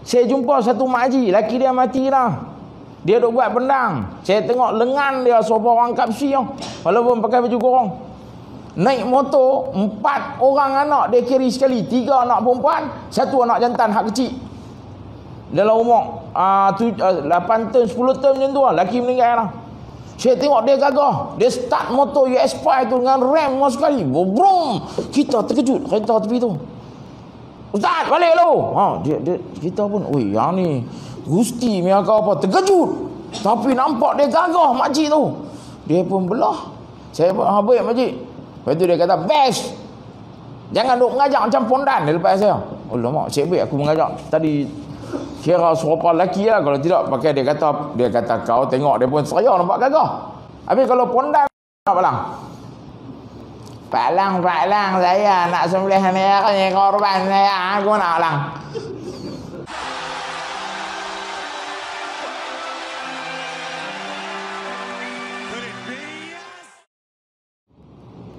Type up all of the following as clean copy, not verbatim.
Saya jumpa satu makcik, laki dia mati dah. Dia duk buat bendang. Saya tengok lengan dia serupa orang kapsi tau. Walaupun pakai baju korong. Naik motor, 4 orang anak dia kiri sekali. 3 anak perempuan, 1 anak jantan hak kecil. Dalam umur 8 tahun, 10 tahun macam tu lah. Laki meninggal lah. Saya tengok dia gagah. Dia start motor US5 tu dengan rem sekali. Brum. Kita terkejut kereta tepi tu. Ustaz, balik lu. Kita pun, oi, yang ni Gusti punya kau apa, terkejut. Tapi nampak dia gagah makcik tu. Dia pun belah. Saya pun, baik makcik. Lepas tu dia kata, best. Jangan duk mengajak macam pondan. Dia lepas saya. Oh lama, cik baik aku mengajak. Tadi kira serupa lelaki lah. Kalau tidak pakai dia kata kau tengok dia pun saya nampak gagah. Habis kalau pondan nak palang. Palang saya nak sembelih ni korban saya, aku nak palang.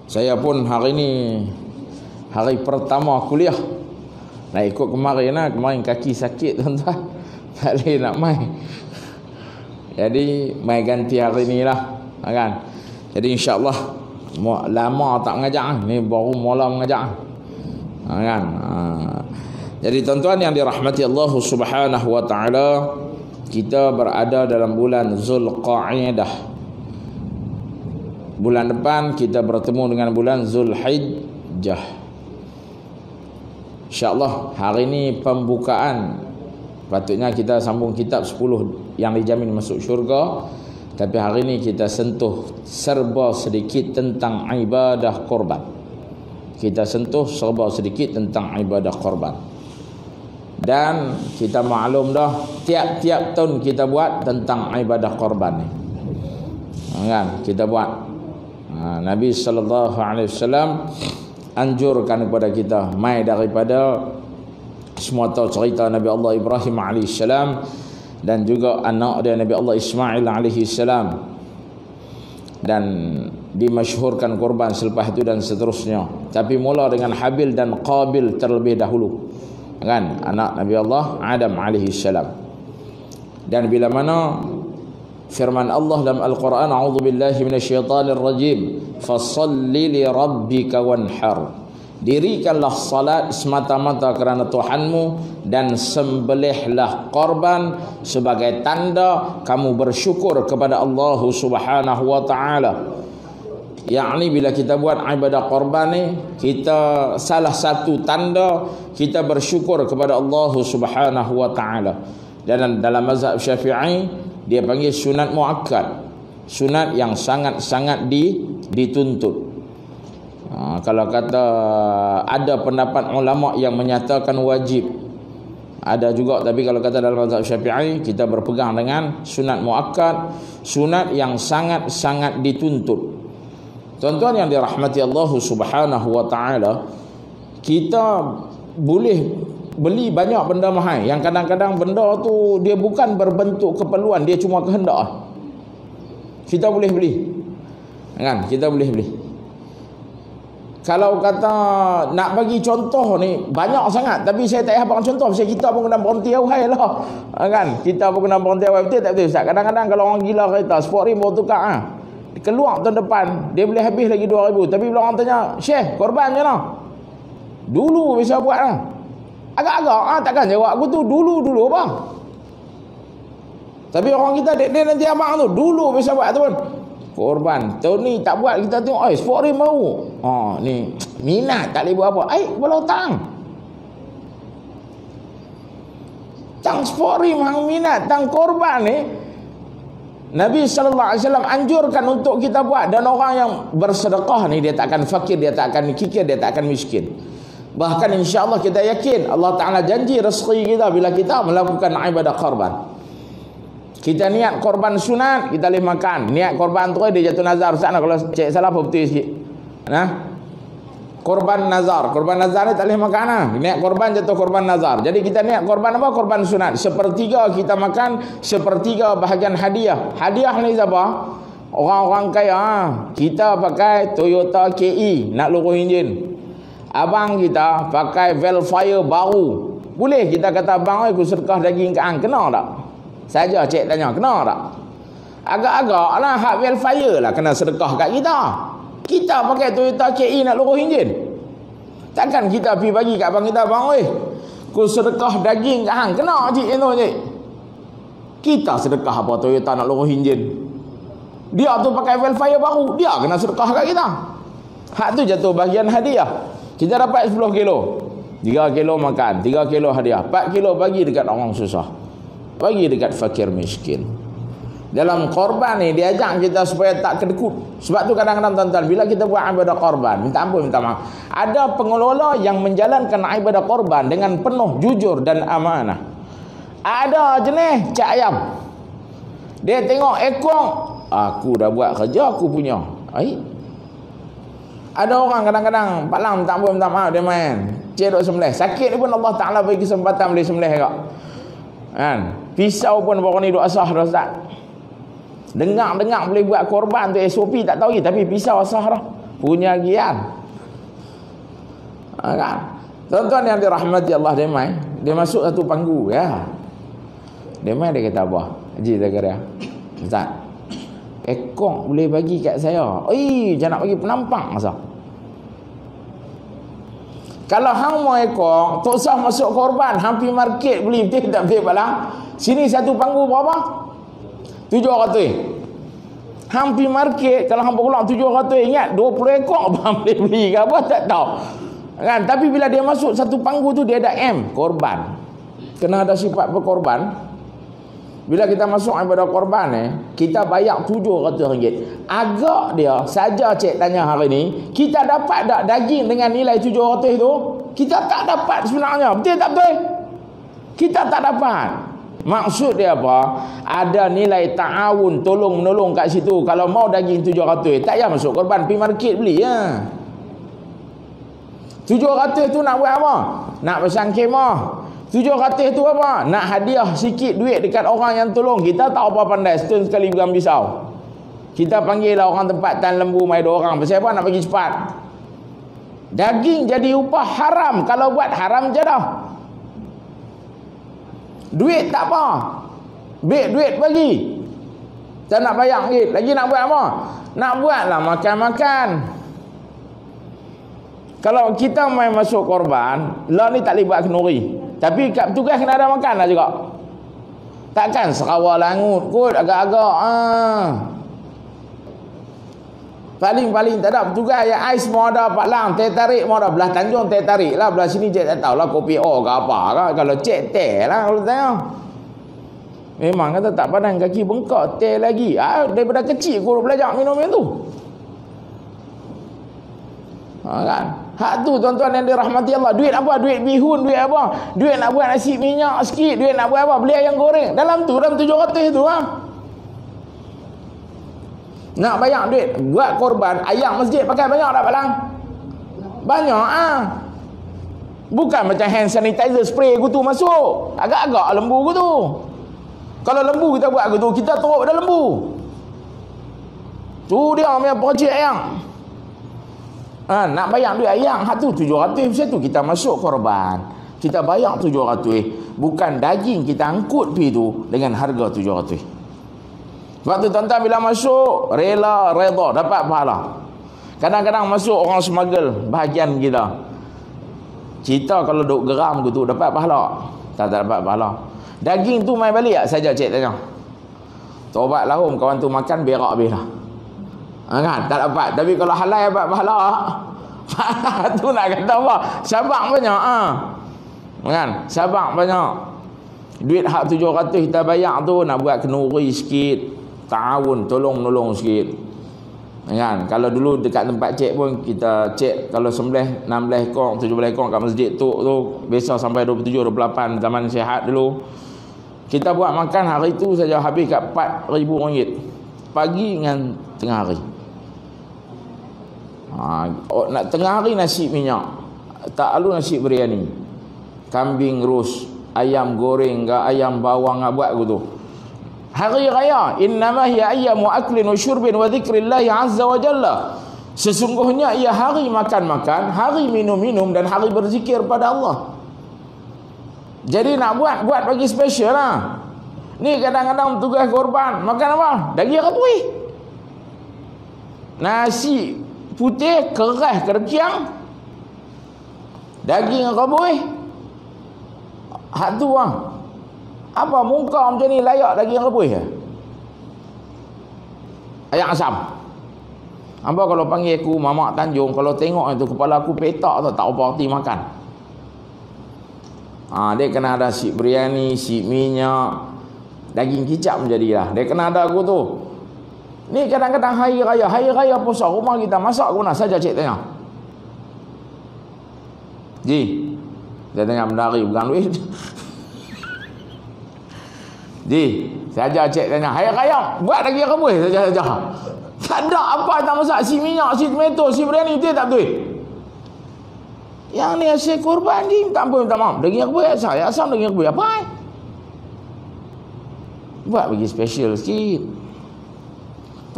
Saya pun hari ni hari pertama kuliah. Nak ikut kemarin lah. Kemarin kaki sakit tuan-tuan. Tak boleh nak main. Jadi main ganti hari ni lah kan. Jadi insyaAllah lama tak mengajar. Ni baru mula mengajar kan. Jadi tuan-tuan yang dirahmati Allah Subhanahu wa ta'ala, kita berada dalam bulan Zulqa'dah. Bulan depan kita bertemu dengan bulan Zulhijjah. InsyaAllah hari ini pembukaan. Patutnya kita sambung kitab 10 yang dijamin masuk syurga. Tapi hari ini kita sentuh serba sedikit tentang ibadah korban. Kita sentuh serba sedikit tentang ibadah korban. Dan kita maklum dah, tiap-tiap tahun kita buat tentang ibadah korban ni. Kan? Kita buat. Nabi SAW anjurkan kepada kita mai daripada semua tahu cerita Nabi Allah Ibrahim AS dan juga anak dia Nabi Allah Ismail AS, dan dimasyhurkan korban selepas itu dan seterusnya. Tapi mula dengan Habil dan Qabil terlebih dahulu, kan, anak Nabi Allah Adam AS. Dan bila mana firman Allah dalam Al-Quran, a'udzubillahi minasyaitanir rajim, fasalli li rabbika wanhar, dirikanlah salat semata-mata kerana Tuhanmu dan sembelihlah korban sebagai tanda kamu bersyukur kepada Allah Subhanahu wa ta'ala. Yakni bila kita buat ibadah korban ni, kita salah satu tanda kita bersyukur kepada Allah Subhanahu wa ta'ala. Dan dalam mazhab Syafi'i dia panggil sunat muakkad, sunat yang sangat-sangat dituntut. Kalau kata ada pendapat ulama yang menyatakan wajib, ada juga, tapi kalau kata dalam mazhab Syafi'i kita berpegang dengan sunat muakkad, sunat yang sangat-sangat dituntut. Tuan-tuan yang dirahmati Allah Subhanahu wa ta'ala, kita boleh beli banyak benda mahal yang kadang-kadang benda tu dia bukan berbentuk keperluan, dia cuma kehendak. Kita boleh beli, kan? Kita boleh beli. Kalau kata nak bagi contoh ni banyak sangat, tapi saya tak payah bagi contoh. Pasal kita pun kena berhenti awal lah, kan? Kita pun kena berhenti awal. Betul tak betul Ustaz? Kadang-kadang kalau orang gila kereta sport rim baru tukar, keluar tahun depan dia boleh habis lagi 2,000. Tapi bila orang tanya, Syekh korban macam mana? Dulu bisa buat lah. Agak-agak takkan jawab aku tu dulu apa. Tapi orang kita dia nanti abang tu dulu bisa buat tu pun. Korban tahun ni tak buat, kita tengok sport rim baru. Ni minat tak boleh buat apa. Bola tang. Tang sport rim hang minat, tang korban ni Nabi sallallahu alaihi wasallam anjurkan untuk kita buat. Dan orang yang bersedekah ni dia tak akan fakir, dia tak akan kikir, dia tak akan miskin. Bahkan insya-Allah kita yakin Allah Taala janji rezeki kita bila kita melakukan ibadah korban. Kita niat korban sunat, kita boleh makan. Niat korban tu dia jatuh nazar. Ustaz nak kalau cek salah apa betul sikit. Korban nazar ni tak boleh makan lah. Niat korban jatuh korban nazar. Jadi kita niat korban apa? Korban sunat. Sepertiga kita makan, sepertiga bahagian hadiah. Hadiah ni siapa? Orang-orang kaya. Kita pakai Toyota KE nak luruh enjin. Abang kita pakai Velfire baru. Boleh kita kata abang aku sedekah daging ke hang, kena tak? Saja cik tanya, kena tak? Agak-agak lah hak welfare lah kena sedekah kat kita. Kita pakai Toyota KE nak luruh enjin. Takkan kita pergi bagi kat abang kita, abang aku sedekah daging ke hang, kena cik itu cik. Kita sedekah apa Toyota nak luruh enjin. Dia tu pakai welfare baru, dia kena sedekah kat kita. Hak tu jatuh bahagian hadiah. Kita dapat 10 kilo. 3 kilo makan, 3 kilo hadiah, 4 kilo bagi dekat orang susah. Bagi dekat fakir miskin. Dalam korban ni diajak kita supaya tak kedekut. Sebab tu kadang-kadang tuan-tuan, bila kita buat ibadah korban, minta ampun, minta maaf, ada pengelola yang menjalankan ibadah korban dengan penuh jujur dan amanah. Ada jenis cak ayam, dia tengok ekor, aku dah buat kerja aku punya. Ada orang kadang-kadang Pak Lang minta ampun, minta maaf, dia main cedok sembelih. Sakit ni pun Allah Ta'ala bagi kesempatan boleh sembelih kak kan. Pisau pun baru ni duk asah dah Ustaz. Dengar-dengar boleh buat korban tu SOP tak tahu lagi, tapi pisau asah dah. Punya gian. Kan? Tuan-tuan yang dirahmati Allah, dia masuk satu panggu ya. Dia kata apa? Haji Zakaria, Ustaz, ekor boleh bagi kat saya. Jangan nak bagi penampang masa. Kalau hang mau ekor, tak usah masuk korban, hampir market beli, betul tak betul balang? Sini satu panggu berapa? 700. Hampir market kalau hang pulang 700, ingat 20 ekor abang boleh beli ke apa tak tahu. Kan? Tapi bila dia masuk satu panggu tu, dia ada M, korban. Kena ada sifat berkorban. Bila kita masuk ibadah korban kita bayar RM700. Agak dia saja cik tanya hari ni, kita dapat tak daging dengan nilai 700 tu? Kita tak dapat sebenarnya. Betul tak betul? Kita tak dapat. Maksud dia apa? Ada nilai ta'awun, tolong menolong kat situ. Kalau mau daging 700, tak payah masuk korban, pergi market beli ya. 700 tu nak buat apa? Nak pasang kemah. 700 tu apa? Nak hadiah sikit duit dekat orang yang tolong. Kita tak apa pandai, setahun sekali pegang pisau. Kita panggil lah orang tempat tan lembu mai 2 orang. Pasal apa? Nak bagi cepat. Daging jadi upah haram. Kalau buat haram je dah. Duit tak apa. Duit bagi. Tak nak bayar duit. Lagi nak buat apa? Nak buatlah makan-makan. Kalau kita main masuk korban, lah ni tak boleh buat kenuri. Tapi kat petugas kena ada makan lah juga. Takkan serawa langut kot agak-agak. Paling tak ada petugas ya ais mau ada, Pak Lang teh tarik mau ada, belah Tanjung teh tarik lah, belah sini cek tak tahulah kopi O ke apa kan. Kalau cek teh lah kalau tengok. Memang kata tak pandang kaki bengkak teh lagi. Daripada kecil guru belajar minum yang tu. Kan? Hak tu tuan-tuan yang dirahmati Allah. Duit apa? Duit bihun, duit apa? Duit nak buat nasi minyak sikit, duit nak buat apa? Beli ayam goreng. Dalam 700 tu nak bayar duit buat korban ayam masjid pakai banyak tak Balang? Banyak Bukan macam hand sanitizer spray gitu masuk. Agak-agak lembu gitu. Kalau lembu kita buat gitu, kita teruk pada lembu. Tu dia punya projek ayam. Nak bayar duit ayam, hak tu 700. Macam tu kita masuk korban, kita bayar 700. Bukan daging kita angkut pi tu dengan harga 700. Sebab tu tuan-tuan bila masuk rela redha dapat pahala. Kadang-kadang masuk orang smuggle bahagian kita. Kita kalau duk geram gitu dapat pahala. Tak dapat pahala. Daging tu mai balik tak saja cik tanya. Tobat lahum kawan tu makan berak habis lah. Kan tak dapat. Tapi kalau halal dapat pahala. Pahala tu nak kata apa? Sabak banyak kan? Sabak banyak. Duit hak 700 kita bayar tu nak buat kenuri sikit, ta'awun, tolong menolong sikit. Kan? Kalau dulu dekat tempat cek pun kita cek kalau sembelih 16 ekor, 17 ekor kat masjid tu biasa sampai 27, 28 zaman sihat dulu. Kita buat makan hari tu saja habis kat RM4,000 pagi dengan tengah hari. Nak tengah hari nasi minyak, tak lalu nasi biryani, kambing rus, ayam goreng ke ayam bawang buat gitu. Hari raya innama hiya ayyamu aklin wa syurbin wa dzikrillah azza wa jalla. Sesungguhnya ia hari makan-makan, hari minum-minum dan hari berzikir pada Allah. Jadi nak buat bagi special lah. Ni kadang-kadang tugas korban makan apa? Daging rebus. Nasi putih keras kerkiang. Daging rebus. Hak tu lah. Apa muka macam ni layak daging rebus ke? Ayam asam. Hamba kalau panggil aku Mamak Tanjung, kalau tengok itu kepala aku petak tu, tak apa hati makan. Dia kena ada si biryani, si minyak, daging kicap menjadilah. Dia kena ada aku tu. Ni kadang-kadang hari raya puasa rumah kita masak ke mana saja cik tanya. Ji, dia tanya mendari bukan duit. Ji, saja cik tanya, hari raya buat daging rebus saja. Tak ada apa tak masak, si minyak, si tomato, si biryani tu tak betul. Yang ni hasil korban ni tak apa minta maaf. Daging rebus asam daging rebus apa? Buat bagi special sikit.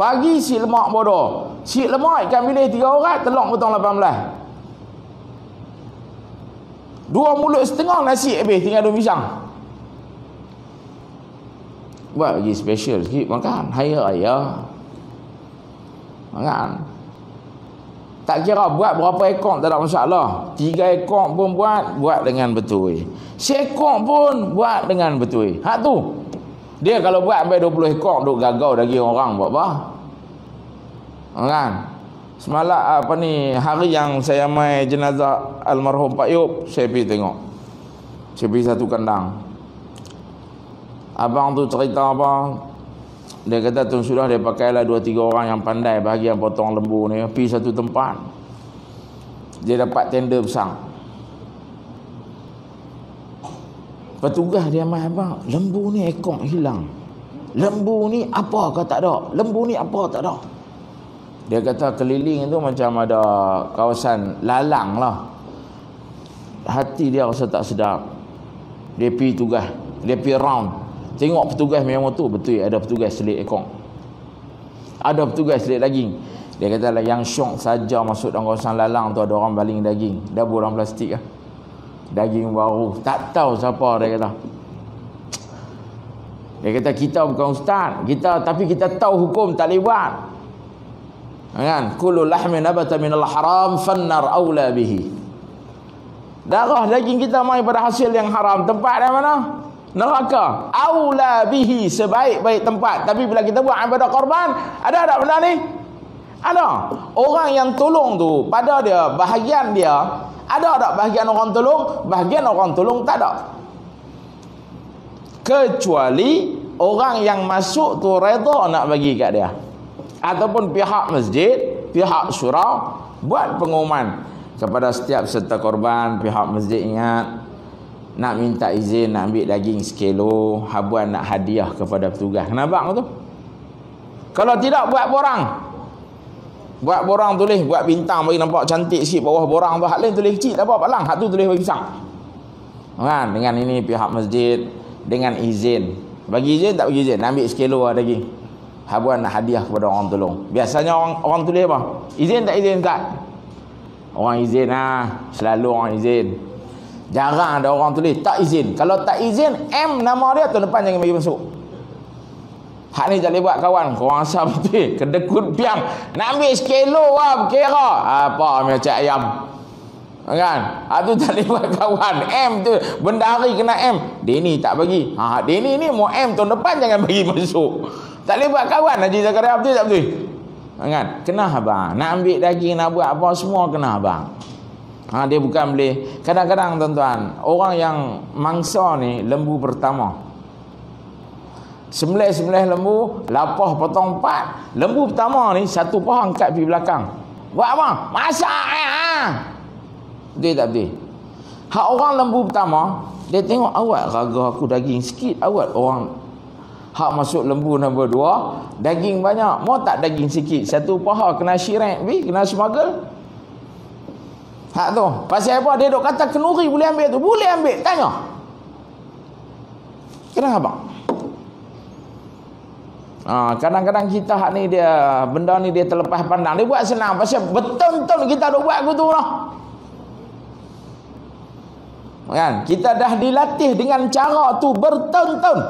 Pagi si lemak bodoh. Si lemak ikan bilis 3 orang, telur potong 18. 2 mulut setengah nasi habis, tinggal 2 pisang. Buat bagi special sikit makan. Hari raya makan. Tak kira buat berapa ekor tak ada masalah. 3 ekor pun buat dengan betul. Seekor pun buat dengan betul. Hak tu. Dia kalau buat sampai 20 ekor duk gagau daging orang buat apa? Kan? Semalam hari yang saya mai jenazah almarhum Pak Yop, saya pergi tengok. Saya pergi satu kandang. Abang tu cerita apa? Dia kata Tun Sudah dia pakailah 2-3 orang yang pandai bahagian potong lembu ni, pergi satu tempat. Dia dapat tender besar. Petugas dia mai, abang, lembu ni ekor hilang. Lembu ni apa ke tak ada? Lembu ni apa tak ada? Dia kata keliling tu macam ada kawasan lalang lah. Hati dia rasa tak sedap. Dia pergi tugas, dia pergi round. Tengok petugas memang tu betul ada petugas selit ekor. Ada petugas selit daging. Dia kata lah yang syok saja masuk dalam kawasan lalang tu ada orang baling daging. Dah borang plastik lah. Daging baru. Tak tahu siapa dia kata. Dia kata kita bukan ustaz. Tapi kita tahu hukum tak lewat. Kan? Kullu lahmin nabata minal haram fannar awla bihi. Darah daging kita mai pada hasil yang haram. Tempat dia mana? Neraka. Aula bihi, sebaik-baik tempat. Tapi bila kita buat ibadah korban, ada tak benda ni? Ada. Orang yang tolong tu, pada dia, bahagian dia, ada tak bahagian orang tolong? Bahagian orang tolong tak ada. Kecuali orang yang masuk tu redha nak bagi kat dia. Ataupun pihak masjid, pihak syura buat pengumuman kepada setiap serta korban. Pihak masjid ingat nak minta izin nak ambil daging sekilo, habuan nak hadiah kepada petugas. Kenapa tu? Kalau tidak buat borang. Buat borang tulis, buat bintang bagi nampak cantik sikit bawah borang tu. Hak lain tulis kecil tak apa palang. Hak tu tulis bagi pisang. Kan? Dengan ini pihak masjid dengan izin. Bagi izin tak bagi izin, nak ambil sekilo daging. Habuan nak hadiah kepada orang tolong. Biasanya orang tulis apa? Izin tak izin tak? Orang izin lah. Selalu orang izin. Jarang ada orang tulis tak izin. Kalau tak izin, M nama dia tahun depan jangan bagi masuk. Hak ni tak boleh buat kawan. Korang asal betul. Kedekut piang. Nak ambil sekilo lah berkira. Apa macam ayam. Kan? Hak tu tak boleh buat kawan. M tu. Bendahari kena M. Denny tak bagi. Denny ni mau M tahun depan jangan bagi masuk. Tak boleh buat kawan. Haji Zakaria betul tak betul? Kan? Kena abang. Nak ambil daging, nak buat apa semua kena abang. Dia bukan boleh. Kadang-kadang tuan-tuan, orang yang mangsa ni lembu pertama. Sembelih lembu, lapah potong 4. Lembu pertama ni satu paha angkat pergi belakang. Buat apa? Masak Betul tak betul? Hak orang lembu pertama, dia tengok awak raga aku daging sikit, awak orang hak masuk lembu nombor 2, daging banyak. Mau tak daging sikit? Satu paha kena syirik, kena smuggle. Hak tu. Pasal apa? Dia duk kata kenuri boleh ambil tu. Boleh ambil. Tanya. Kenapa? Kadang-kadang kita hak ni dia, benda ni dia terlepas pandang. Dia buat senang. Pasal betul-betul kita duk buat gitu lah. Kan? Kita dah dilatih dengan cara tu bertahun-tahun.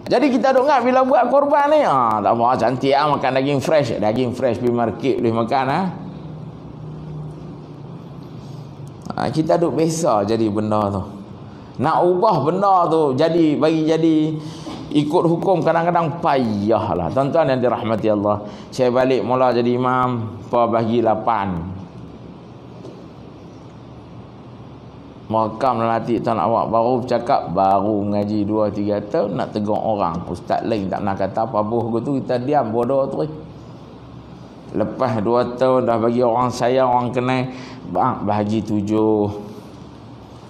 Jadi kita duk ingat bila buat korban ni, tak apa, cantik makan daging fresh pergi market boleh makan kita duk biasa jadi benda tu. Nak ubah benda tu jadi ikut hukum kadang-kadang payahlah. Tuan-tuan yang dirahmati Allah, saya balik mula jadi imam bagi 8. Makam lelaki tuan awak baru bercakap, baru ngaji 2-3 tahun nak tegur orang. Ustaz lain tak nak kata apa-apa tu, kita diam bodoh tu. Lepas 2 tahun dah bagi orang sayang, orang kenal, bang bahagi 7.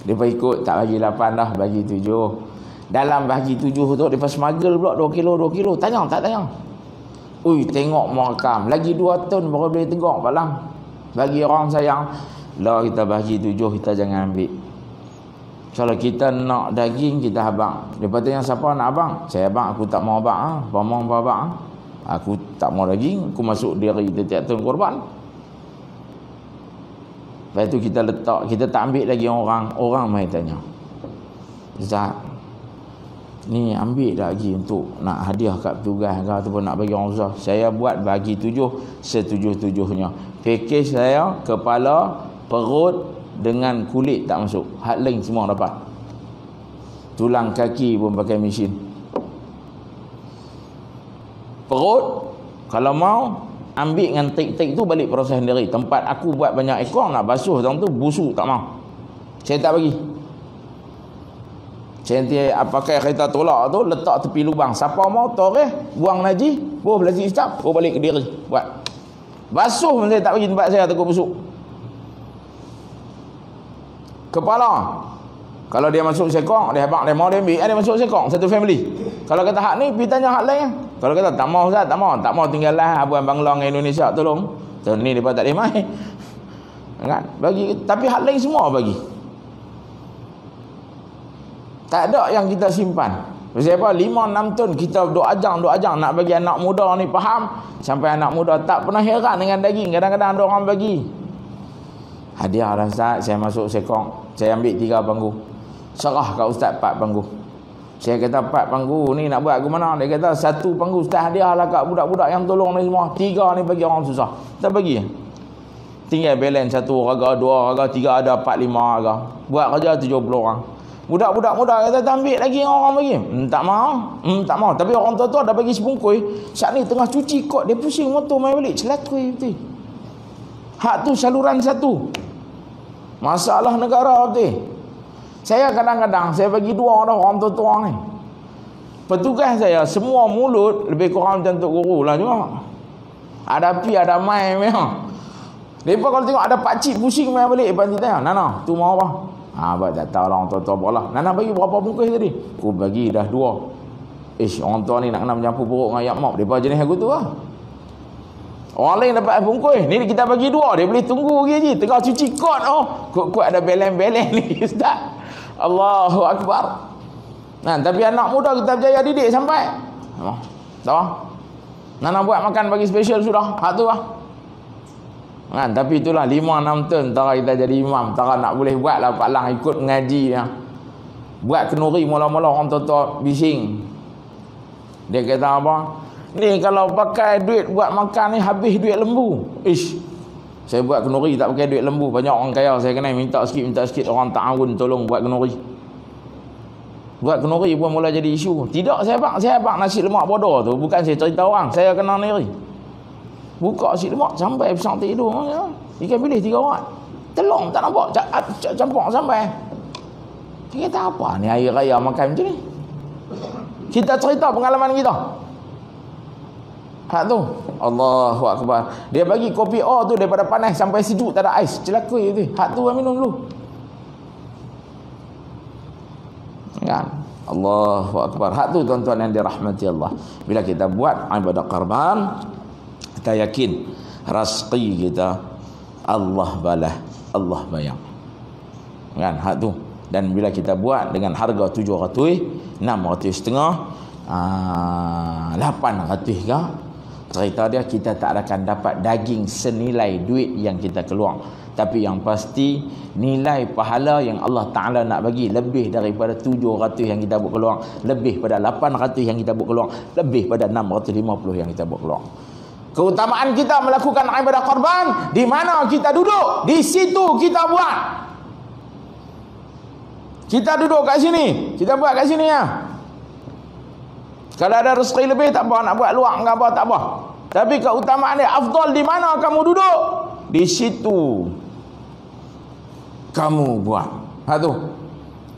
Dia ikut tak bagi 8 dah, bagi 7. Dalam bahagi 7 tu dia smuggle pula 2 kilo. Tanya tak tanya. Ui, tengok makam lagi 2 tahun baru boleh tegur balang. Bagi orang sayang. Lah kita bahagi 7, kita jangan ambil. Kalau kita nak daging, kita abang. Dia tanya siapa nak abang? Saya abang, aku tak mau abang. Pamong abang. Aku tak mau daging, aku masuk diri tiap tahun korban. Lepas tu kita letak, kita tak ambil lagi orang mai tanya. Ustaz, ni ambil lagi untuk nak hadiah kat petugas ke ataupun nak bagi orang usaha. Saya buat bagi 7 setuju-tujuhnya. Pakej saya kepala, perut dengan kulit tak masuk. Hak lain semua dapat. Tulang kaki pun pakai mesin. Perut kalau mau ambil dengan tik-tik tu balik proses sendiri. Tempat aku buat banyak ekor nak basuh orang tu busuk tak mau. Saya tak bagi. Saya nanti pakai kereta tolak tu letak tepi lubang. Siapa mau toreh buang najis, buah belasih istap, balik ke diri buat. Basuh saya tak bagi tempat saya takut busuk. Kepala, kalau dia masuk sekong, dia habaq dia mau dia ambil, dia masuk sekong satu family. Kalau kata hak ni, pergi tanya hak lain. Kalau kata tak mau Ustaz, tak mau tinggal lah abuan Banglang Indonesia tolong. So, ni depa tak boleh mai. Kan? Bagi, tapi hak lain semua bagi. Tak ada yang kita simpan. Sebab 5-6 tahun kita duk ajang nak bagi anak muda ni faham, sampai anak muda tak pernah heran dengan daging. Kadang-kadang ada orang bagi hadiah lah Ustaz, saya masuk sekong, saya ambil 3 panggu, serah kat Ustaz 4 panggu. Saya kata 4 panggu ni nak buat ke mana? Dia kata 1 panggu Ustaz hadiah lah kat budak-budak yang tolong ni semua, 3 ni bagi orang susah. Tak bagi. Tinggal balance 1 raga, 2 raga, 3 ada 4-5 raga. Buat kerja 70 orang. Budak-budak muda kata tak ambil lagi orang bagi. Tak mau. Tapi orang tua-tua dah bagi sebungkui. Saat ni tengah cuci kot, dia pusing motor mai balik, celakui betul. Hak tu saluran satu. Masalah negara betul. Saya kadang-kadang saya bagi 2 orang tua-tua ni. Petugas saya semua mulut lebih kurang macam Tok Guru lah juga. Ada pi ada mai memang. Depa kalau tengok ada pak cik pusing mai balik, depa tanya, "Nana, tu mau apa?" Abang tak tahu lah orang tua-tua apa lah. Nana bagi berapa bungkus tadi? Aku bagi dah 2. Orang tua ni nak kena mencampur perut dengan ayam mop. Depa jenis aku tu lah. Orang lain dapat bungkus. Ni kita bagi 2. Dia boleh tunggu lagi je. Tengah cuci kot. Kuat-kuat ada belen-belen ni Ustaz. Allahu Akbar. Nah, tapi anak muda kita berjaya didik sampai. Tahu? Nana buat makan bagi special sudah. Hak tu lah. Kan, tapi itulah 5-6 tahun tara kita jadi imam, tara nak boleh buat lah Pak Lang ikut mengaji ya. Buat kenuri mula-mula orang tua-tua bising. Dia kata apa? Ni kalau pakai duit buat makan ni habis duit lembu. Saya buat kenuri tak pakai duit lembu. Banyak orang kaya saya kena minta sikit orang ta'awun tolong buat kenuri. Buat kenuri pun mula jadi isu. Tidak saya bak nasi lemak bodoh tu bukan saya cerita orang, saya kena sendiri. Buka nasi lemak sampai besar tidur ya. Ikan bilis 3 orang. Telung tak nampak campur sampai. Dia kata apa ni air raya makan macam ni? Kita cerita pengalaman kita. Hak tu Allahu Akbar. Dia bagi kopi tu daripada panas sampai sejuk tak ada ais. Celaka tu. Hak tu minum dulu. Kan? Allahu Akbar. Hak tu tuan-tuan yang dirahmati Allah. Bila kita buat ibadah qarban, kita yakin rezeki kita Allah balas, Allah bayar. Kan hak tu. Dan bila kita buat dengan harga 700, 600 setengah, 800 ke, Cerita dia, kita tak akan dapat daging senilai duit yang kita keluar. Tapi yang pasti, nilai pahala yang Allah Ta'ala nak bagi lebih daripada 700 yang kita buat keluar, lebih pada 800 yang kita buat keluar, lebih pada 650 yang kita buat keluar. Keutamaan kita melakukan ibadah korban, di mana kita duduk, di situ kita buat. Kita duduk kat sini, kita buat kat sini ya. Kalau ada rezeki lebih tak apa, nak buat luar enggak apa, tak apa. Tapi keutamaan dia afdal di mana kamu duduk, di situ kamu buat. Tu.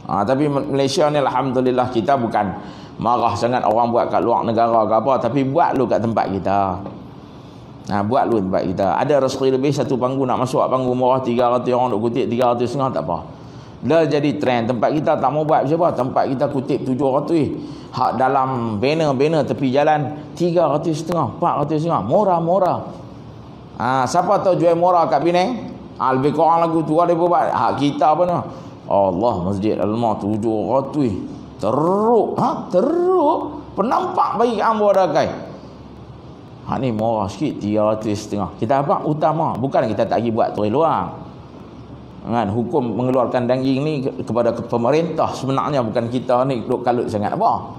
Tapi Malaysia ni alhamdulillah kita bukan marah sangat orang buat kat luar negara ke apa, tapi buat lu kat tempat kita. Buat lu tempat kita. Ada rezeki lebih satu panggung nak masuk panggung murah 300 orang duk kutip 300.5 tak apa. Dah jadi trend. Tempat kita tak mau buat siapa. Tempat kita kutip 700. Hak dalam banner tepi jalan 300.5, 400.5. Murah-murah. Siapa tahu jual murah kat Penang? Lebih kurang lagu tu ada buat. Hak kita apa ni? Allah, Masjid Al-Mar 700. Teruk. Teruk. Penampak bagi ambo dah kai. Hak ni murah sikit 300.5. Kita apa? Utama. Bukan kita tak pergi buat turis luar. Kan, hukum mengeluarkan daging ni kepada pemerintah sebenarnya, bukan kita ni duk kalut sangat apa.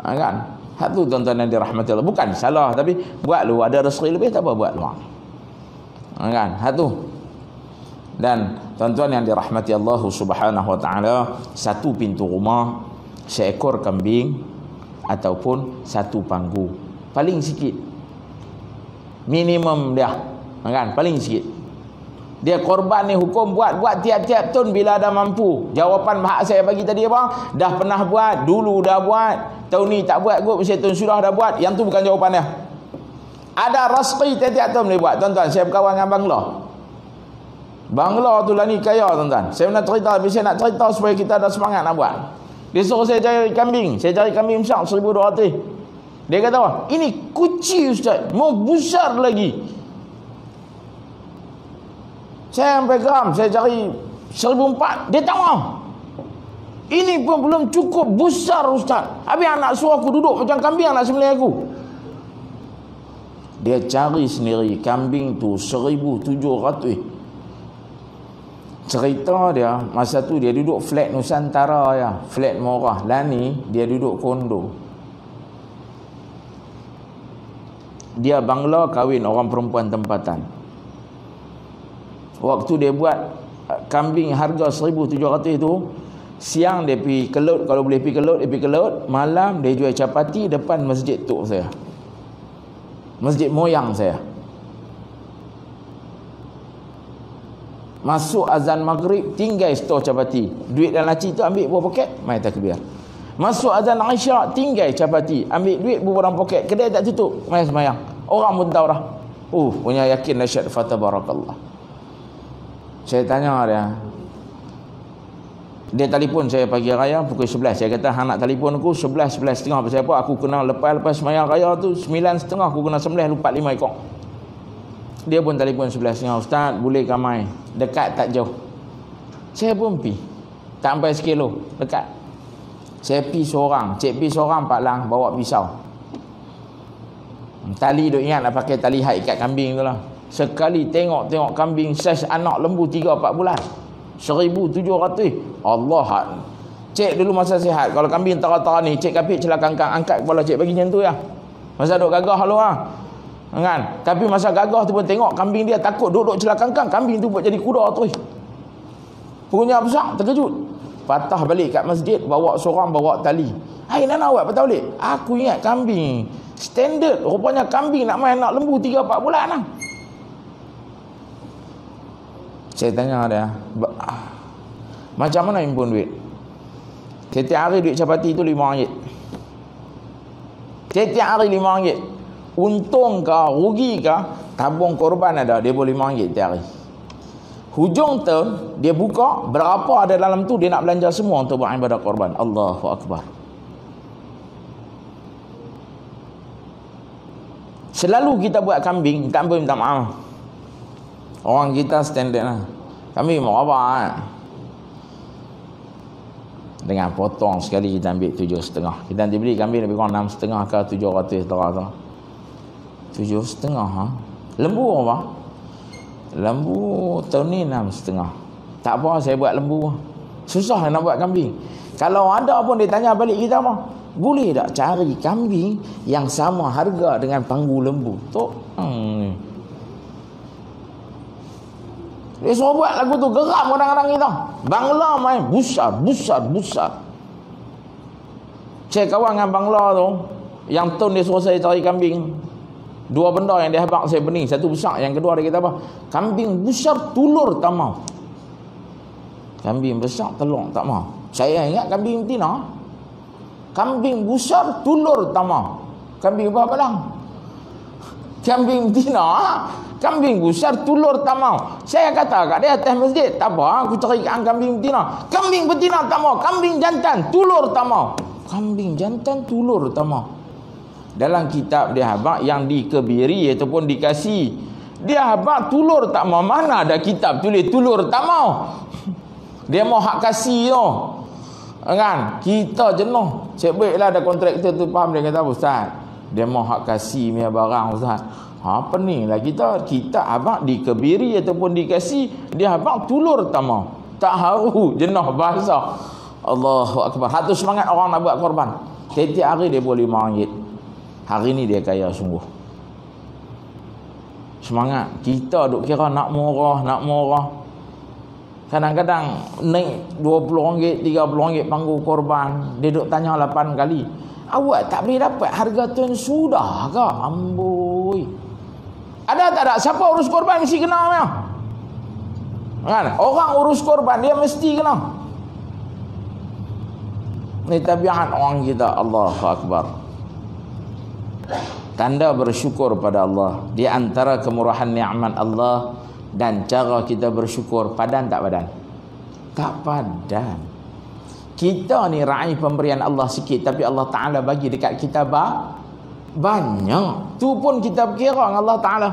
Kan? Hak tu tuan-tuan yang dirahmati Allah. Bukan salah, tapi buat lu, ada rezeki lebih tak apa buat luar. Kan? Hak tu. Dan tuan-tuan yang dirahmati Allah Subhanahu wa taala, satu pintu rumah, seekor kambing ataupun satu panggu. Paling sikit. Minimum dia. Kan? Paling sikit. Dia korban ni hukum buat tiap-tiap tahun bila ada mampu. Jawapan hak saya bagi tadi apa? Dah pernah buat, dulu dah buat, tahun ni tak buat kot, mesti tahun sudah dah buat. Yang tu bukan jawapan dia. Ada rezeki tiap-tiap tahun boleh buat. Tuan-tuan, saya berkawan dengan Bangla. Bangla tu lah ni kaya tuan-tuan. Saya nak cerita, tapi saya nak cerita supaya kita ada semangat nak buat. Dia suruh saya cari kambing. Saya cari kambing besar 1,200. Dia kata apa? Ini kuci ustaz, mau besar lagi. Saya sampai geram, saya cari 1,400. Dia tak mau. Ini pun belum cukup besar ustaz. Habis anak suruh aku duduk macam kambing anak sembelih aku. Dia cari sendiri kambing tu 1,700. Cerita dia, masa tu dia duduk flat Nusantara ya, flat murah. Lani dia duduk kondo. Dia Bangla kahwin orang perempuan tempatan. Waktu dia buat kambing harga 1,700 tu, siang dia pergi kelut, kalau boleh pergi kelut, dia pergi kelut. Malam dia jual capati depan masjid tok saya. Masjid moyang saya. Masuk azan maghrib, tinggal stor capati. Duit dalam laci tu ambil buah poket, mai takbir. Masuk azan Isyak, tinggal capati. Ambil duit buah dalam poket, kedai tak tutup, mai semayang. Orang pun tahu dah. Punya yakin dahsyat, fatabarakallah. Saya tanya dia. Dia telefon saya pagi raya pukul 11. Saya kata, hang nak telefon aku 11:30. Pasal apa? Aku kena lepas semayang raya tu 9:30 aku kena sembelih lupa 5 ekor. Dia pun telefon 11:30. Ustaz, boleh kamai? Dekat tak jauh. Saya pun pergi. Tak sampai 1 kilo. Dekat. Saya pergi seorang. Cik pergi seorang, Pak Lang bawa pisau. Tali duk ingat nak pakai tali haid ikat kambing tu lah. Sekali tengok kambing saiz anak lembu 3-4 bulan 1,700. Allah. Cik dulu masa sihat, kalau kambing tara-tara ni, cik kapit celakangkang, angkat kepala cik bagi macam tu ya. Masa duk gagah lu kan. Tapi masa gagah tu pun tengok kambing dia takut duduk celakangkang, kambing tu buat jadi kuda terus. Punya besar, terkejut. Patah balik kat masjid, bawa seorang bawa tali. Hai nana awak patah balik. Aku ingat kambing standard, rupanya kambing nak main anak lembu 3-4 bulan lah. Saya tanya dia, macam mana impun duit? Setiap hari duit capati tu RM5. Setiap hari RM5. Untung ke, rugi ke, tabung korban ada, dia boleh RM5 setiap hari. Hujung tahun, dia buka, berapa ada dalam tu, dia nak belanja semua untuk buat ibadah korban. Allahu Akbar. Selalu kita buat kambing, tak boleh minta maaf. Orang kita standard lah. Kami mau apa? Dengan potong sekali kita ambil 7,5. Kita nanti beli kambing lebih kurang 6,5 ke 700 tu. 7,5 ha. Lembu apa? Lembu tahun ni 6,5. Tak apa saya buat lembu. Susah nak buat kambing. Kalau ada pun dia tanya balik kita mah, boleh tak cari kambing yang sama harga dengan panggu lembu? Tok. Dia suruh buat lagu tu, geram kadang-kadang kita. Bangla main besar. Saya kawan dengan Bangla tu, yang tahun dia suruh saya cari kambing. Dua benda yang dia habaq saya bening. Satu besar, yang kedua dia kata apa? Kambing besar tulur tak mau. Kambing besar telur tak mau. Saya ingat kambing betina. Kambing besar tulur tak mau. Kambing berapa lang? Kambing betina. Kambing besar tulur tak mau. Saya kata kat dia atas masjid, tak apa aku carikan kambing betina. Kambing betina tak mau. Kambing jantan tulur tak mau. Kambing jantan tulur tak mau. Dalam kitab dia habaq yang dikebiri ataupun dikasih, dia habaq tulur tak mau. Mana ada kitab tulis tulur tak mau? Dia mau hak kasih tu. Kan? Kita jenuh. Cik baiklah ada kontraktor tu faham, dia kata ustaz, dia mau hak kasih punya barang ustaz. Pening lah kita habaq dikebiri ataupun dikasih, dia habaq tulur tak mau. Tak haru, jenuh bahasa. Allahu akbar. Hatu semangat orang nak buat korban. Setiap hari dia boleh RM5. Hari ni dia kaya sungguh. Semangat. Kita duk kira nak murah. Kadang-kadang naik RM20, RM30 panggu korban. Dia duk tanya 8 kali. Awak tak boleh dapat harga tu sudah ke? Amboi. Ada tak ada? Siapa urus korban mesti kena ya? Kan? Orang urus korban dia mesti kena. Ini tabiat orang kita. Allahu akbar. Tanda bersyukur pada Allah. Di antara kemurahan nikmat Allah dan cara kita bersyukur, padan tak padan? Tak padan. Kita ni raih pemberian Allah sikit, tapi Allah Ta'ala bagi dekat kita banyak. Tu pun kita berkira dengan Allah Ta'ala.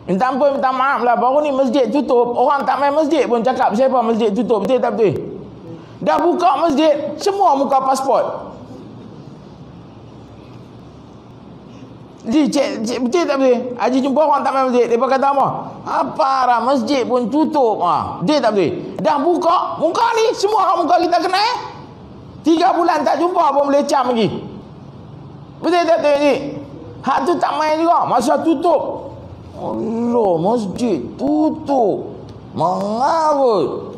Minta ampun, minta maaf lah. Baru ni masjid tutup. Orang tak main masjid pun cakap siapa masjid tutup. Betul tak betul? Dah buka masjid, semua muka pasport. Cik, betul tak betul? Haji jumpa orang tak main masjid, dia kata apa? Apa lah, masjid pun tutup. Betul tak betul? Dah buka, muka ni semua orang muka kita kenal. 3 bulan tak jumpa pun boleh cam lagi. Betul tak betul ni? Hak tu tak main juga, masa tutup. Allah, masjid tutup. Mengarut.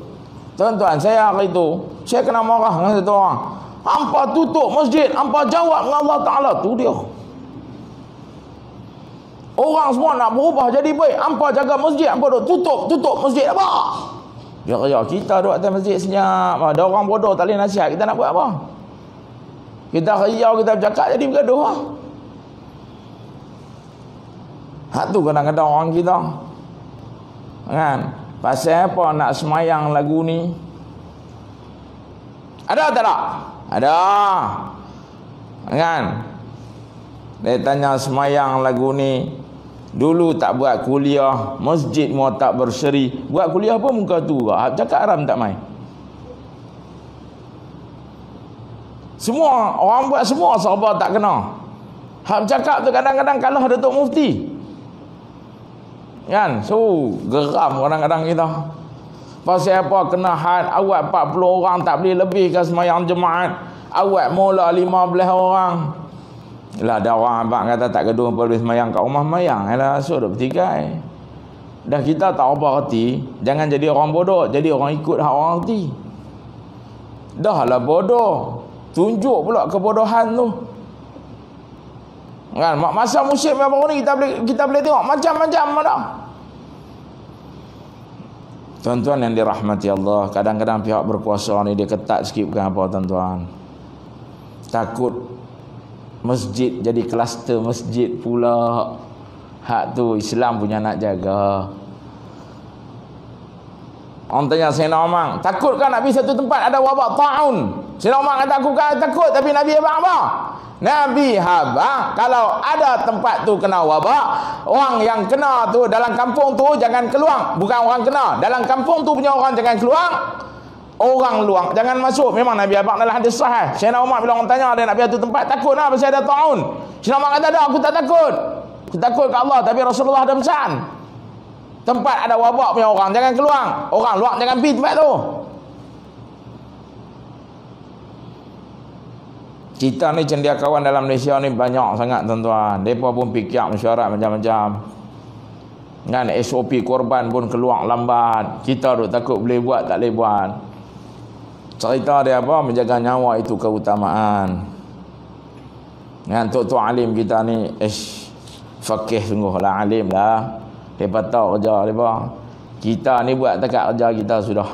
Tuan-tuan, saya hari tu, saya kena marah dengan satu orang. Hampa tutup masjid, hampa jawab dengan Allah Ta'ala. Tu dia. Orang semua nak berubah jadi baik. Hampa jaga masjid, hampa duk tutup masjid apa? Dia kata, kita duduk atas masjid senyap. Ada orang bodoh tak boleh nasihat, kita nak buat apa? Kita riau, kita bercakap jadi bergaduh. Hak tu kadang-kadang orang kita. Kan? Pasal apa nak semayang lagu ni? Ada tak ada? Ada. Kan? Dia tanya semayang lagu ni. Dulu tak buat kuliah, masjid mau tak berseri. Buat kuliah apa muka tu? Cakap haram tak main. Semua orang buat semua, sahabat tak kena. Hak cakap tu kadang-kadang kalah Datuk Mufti. Kan? So geram kadang-kadang kita. Pasal apa? Kena had awak 40 orang tak boleh lebih ke semayang jemaat. Awak mula 15 orang. Lah ada orang abang kata tak gaduh boleh semayang kat rumah semayang. Alah so dah bertikai. Dah kita tak apa reti. Jangan jadi orang bodoh, jadi orang ikut hak orang reti. Dah lah bodoh. Tunjuk pula kebodohan tu. Kan? Masa musim yang baru ni kita boleh tengok macam-macam dah. Tuan-tuan yang dirahmati Allah, kadang-kadang pihak berkuasa ni dia ketat sikit, bukan apa tuan-tuan. Takut masjid jadi kluster masjid pula. Hak tu Islam punya nak jaga. Orang tanya Sayyidina Umar, takut kan nak pergi satu tempat ada wabak ta'un? Sayyidina Umar kata aku kan takut, tapi Nabi apa? Nabi habaq kalau ada tempat tu kena wabak, orang yang kena tu dalam kampung tu jangan keluar. Bukan orang kena, dalam kampung tu punya orang jangan keluar. Orang luar jangan masuk. Memang Nabi abang dalam hadis sahih. Sayyidina Umar bila orang tanya dia nak pergi satu tempat, takut lah pasal ada taun. Sayyidina Umar kata, "Dah, aku tak takut. Aku takut ke Allah, tapi Rasulullah ada pesan. Tempat ada wabak punya orang jangan keluar. Orang luar jangan pergi tempat tu." Kita ni cendekiawan dalam Malaysia ni banyak sangat tuan-tuan. Mereka pun fikir mesyuarat macam-macam. Kan SOP korban pun keluar lambat. Kita duk takut boleh buat tak boleh buat. Cerita dia apa? Menjaga nyawa itu keutamaan. Kan tok-tok alim kita ni fakih sungguh lah, alim lah. Mereka tahu kerja mereka. Kita ni buat dekat kerja kita sudah.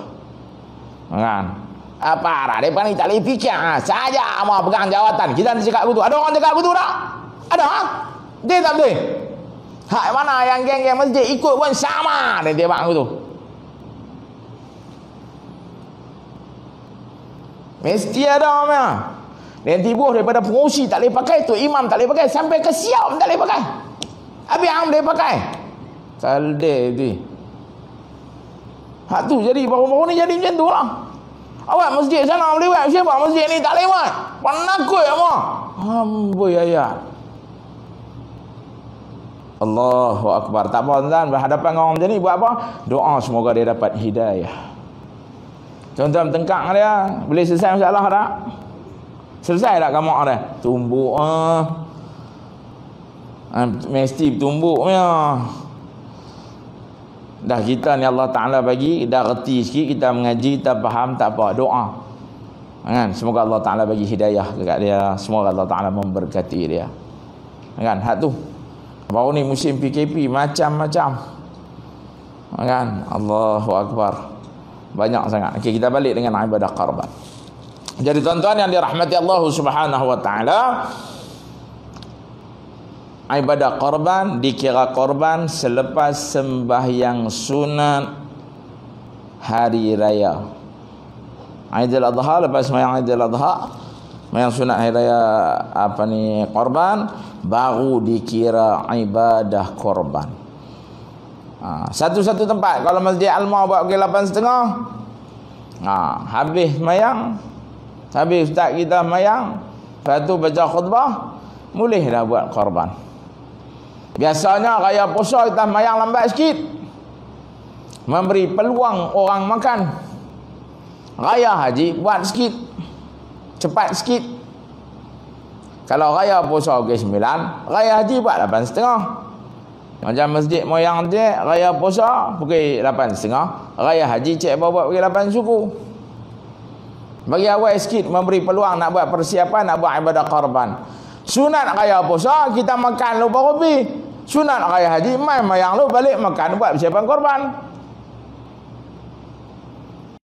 Kan? Apa arah mereka ni tak boleh fikir saja mau pegang jawatan. Kita ni cakap begitu. Ada orang cakap begitu tak? Ada? Dia tak boleh. Hak mana yang geng-geng masjid ikut pun sama dia bang begitu. Mesti ada orang. Dan tibuh daripada pengusi tak boleh pakai tu, imam tak boleh pakai, sampai ke siap tak boleh pakai. Habis hang boleh pakai. Kalde tu. Hak tu jadi baru-baru ni jadi macam tu lah. Awak masjid sana boleh buat, siapa masjid ni tak lewat. Penakut apa? Amboi ayat. Allahu Akbar. Tak apa tuan-tuan, berhadapan dengan orang macam ni buat apa? Doa semoga dia dapat hidayah. Tuan-tuan tengkak dia, boleh selesai masalah tak? Selesai tak kamu dia? Tumbuk mesti tumbuk punya. Dah kita ni Allah Ta'ala bagi, dah reti sikit, kita mengaji, kita faham, tak apa, doa. Kan? Semoga Allah Ta'ala bagi hidayah dekat dia. Semoga Allah Ta'ala memberkati dia. Kan? Hak tu. Baru ni musim PKP macam-macam. Kan? Allahu Akbar. Banyak sangat. Okey, kita balik dengan ibadah qarban. Jadi tuan-tuan yang dirahmati Allah Subhanahu wa taala, ibadah korban dikira korban selepas sembahyang sunat hari raya. Aidil Adha, lepas sembahyang Aidil Adha, sembahyang sunat hari raya korban, baru dikira ibadah korban. Satu-satu tempat. Kalau Masjid Alma buat pukul 8.30, habis sembahyang, habis ustaz kita sembahyang, lepas tu baca khutbah, boleh dah buat korban. Biasanya raya puasa kita sembahyang lambat sikit, memberi peluang orang makan. Raya haji buat sikit, cepat sikit. Kalau raya puasa pukul 9, raya haji buat 8.30. Macam masjid moyang je, raya puasa pukul 8.30, raya haji cek buat pukul 8 suku. Bagi awal sikit, memberi peluang nak buat persiapan, nak buat ibadah korban. Sunat raya puasa kita makan lupa kopi. Sunat raya haji mai mayang lu balik makan buat persiapan korban.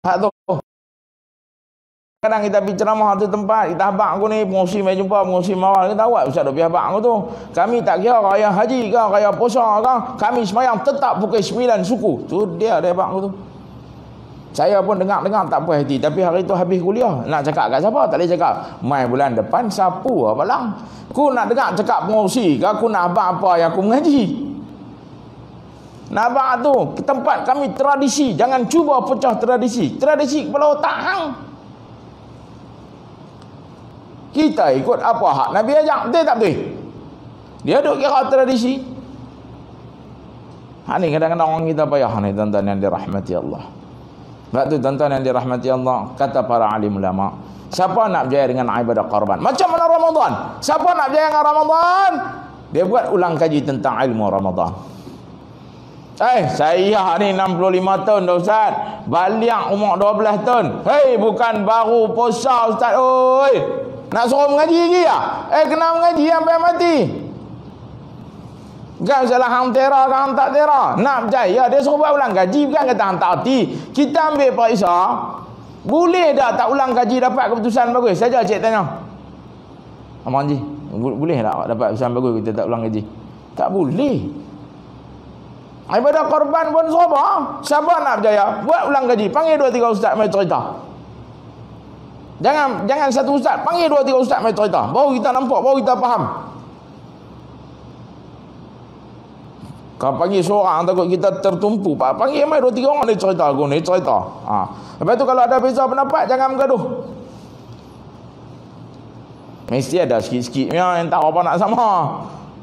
Hak tu. Kadang kita pergi ceramah tu tempat, kita habaq aku ni pengusi mai jumpa, pengusi mawar, kita awak ustaz dah pergi habaq aku tu. Kami tak kira raya haji ke, raya puasa ke, kami sembahyang tetap pukul 9 suku. Tu dia habaq aku tu. Saya pun dengar-dengar tak puas hati, tapi hari tu habis kuliah, nak cakap kat siapa? Tak boleh cakap. Mai bulan depan sapu apa lang. Aku nak dengar cakap pengusi ke, aku nak habaq apa yang aku mengaji. Nak habaq tu, tempat kami tradisi, jangan cuba pecah tradisi. Tradisi kepala otak hang. Kita ikut apa hak Nabi ajak, betul tak betul? Dia duk kira tradisi. Ni kadang-kadang orang kita payah ni tuan-tuan yang dirahmati Allah. Sebab tu tuan-tuan yang dirahmati Allah, kata para alim ulama, siapa nak berjaya dengan ibadah korban? Macam mana Ramadan? Siapa nak berjaya dengan Ramadan? Dia buat ulang kaji tentang ilmu Ramadan. Saya ni 65 tahun dah Ustaz, balik umur 12 tahun. Hei, bukan baru puasa Ustaz oi. Nak suruh mengaji lagi ya? Kena mengaji sampai mati. Bukan salah hang tera ke hang tak tera. Nak berjaya dia suruh buat ulang kaji, bukan kata hang tak erti. Kita ambil periksa, boleh tak ulang kaji dapat keputusan bagus? Saja cik tanya. Abang Haji, boleh tak dapat keputusan bagus kita tak ulang kaji? Tak boleh. Ibadah korban pun sabar. Siapa nak berjaya? Buat ulang kaji. Panggil 2-3 ustaz mai cerita. Jangan satu ustaz, panggil 2-3 ustaz mai cerita. Baru kita nampak, baru kita faham. Kau panggil seorang takut kita tertumpu. Pak panggil mai 2-3 orang ni cerita aku ni cerita. Lepas tu kalau ada beza pendapat jangan bergaduh. Mesti ada sikit-sikitnya yang tak apa nak sama.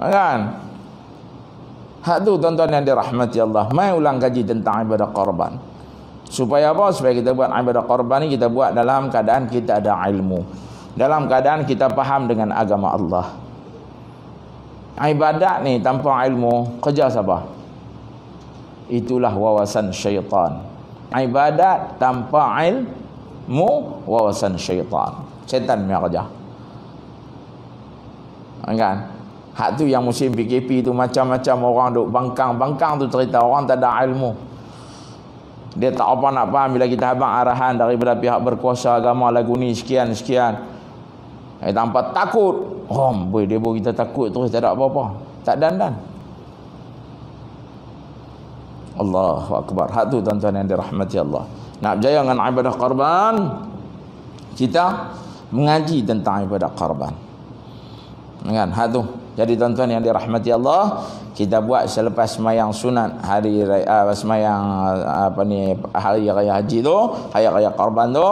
Kan? Hak tu tuan-tuan yang dirahmati Allah. Mai ulang kaji tentang ibadah korban. Supaya apa? Supaya kita buat ibadah korban ni kita buat dalam keadaan kita ada ilmu. Dalam keadaan kita faham dengan agama Allah. Ibadat ni tanpa ilmu kerja siapa? Itulah wawasan syaitan. Ibadat tanpa ilmu wawasan syaitan. Syaitan punya kerja. Kan? Hak tu yang musim PKP tu macam-macam orang duk bangkang-bangkang tu cerita orang tak ada ilmu. Dia tak apa nak faham bila kita habang arahan daripada pihak berkuasa agama lagu ni sekian-sekian. Tanpa takut. Boy dia buat kita takut terus tak ada apa-apa. Tak dandan. Allahu akbar. Hak tu tuan-tuan yang dirahmati Allah. Nak berjaya dengan ibadah korban, kita mengaji tentang ibadah korban. Kan? Hak tu. Jadi tuan-tuan yang dirahmati Allah, kita buat selepas sembahyang sunat hari raya sembahyang hari raya haji tu, hari raya korban tu,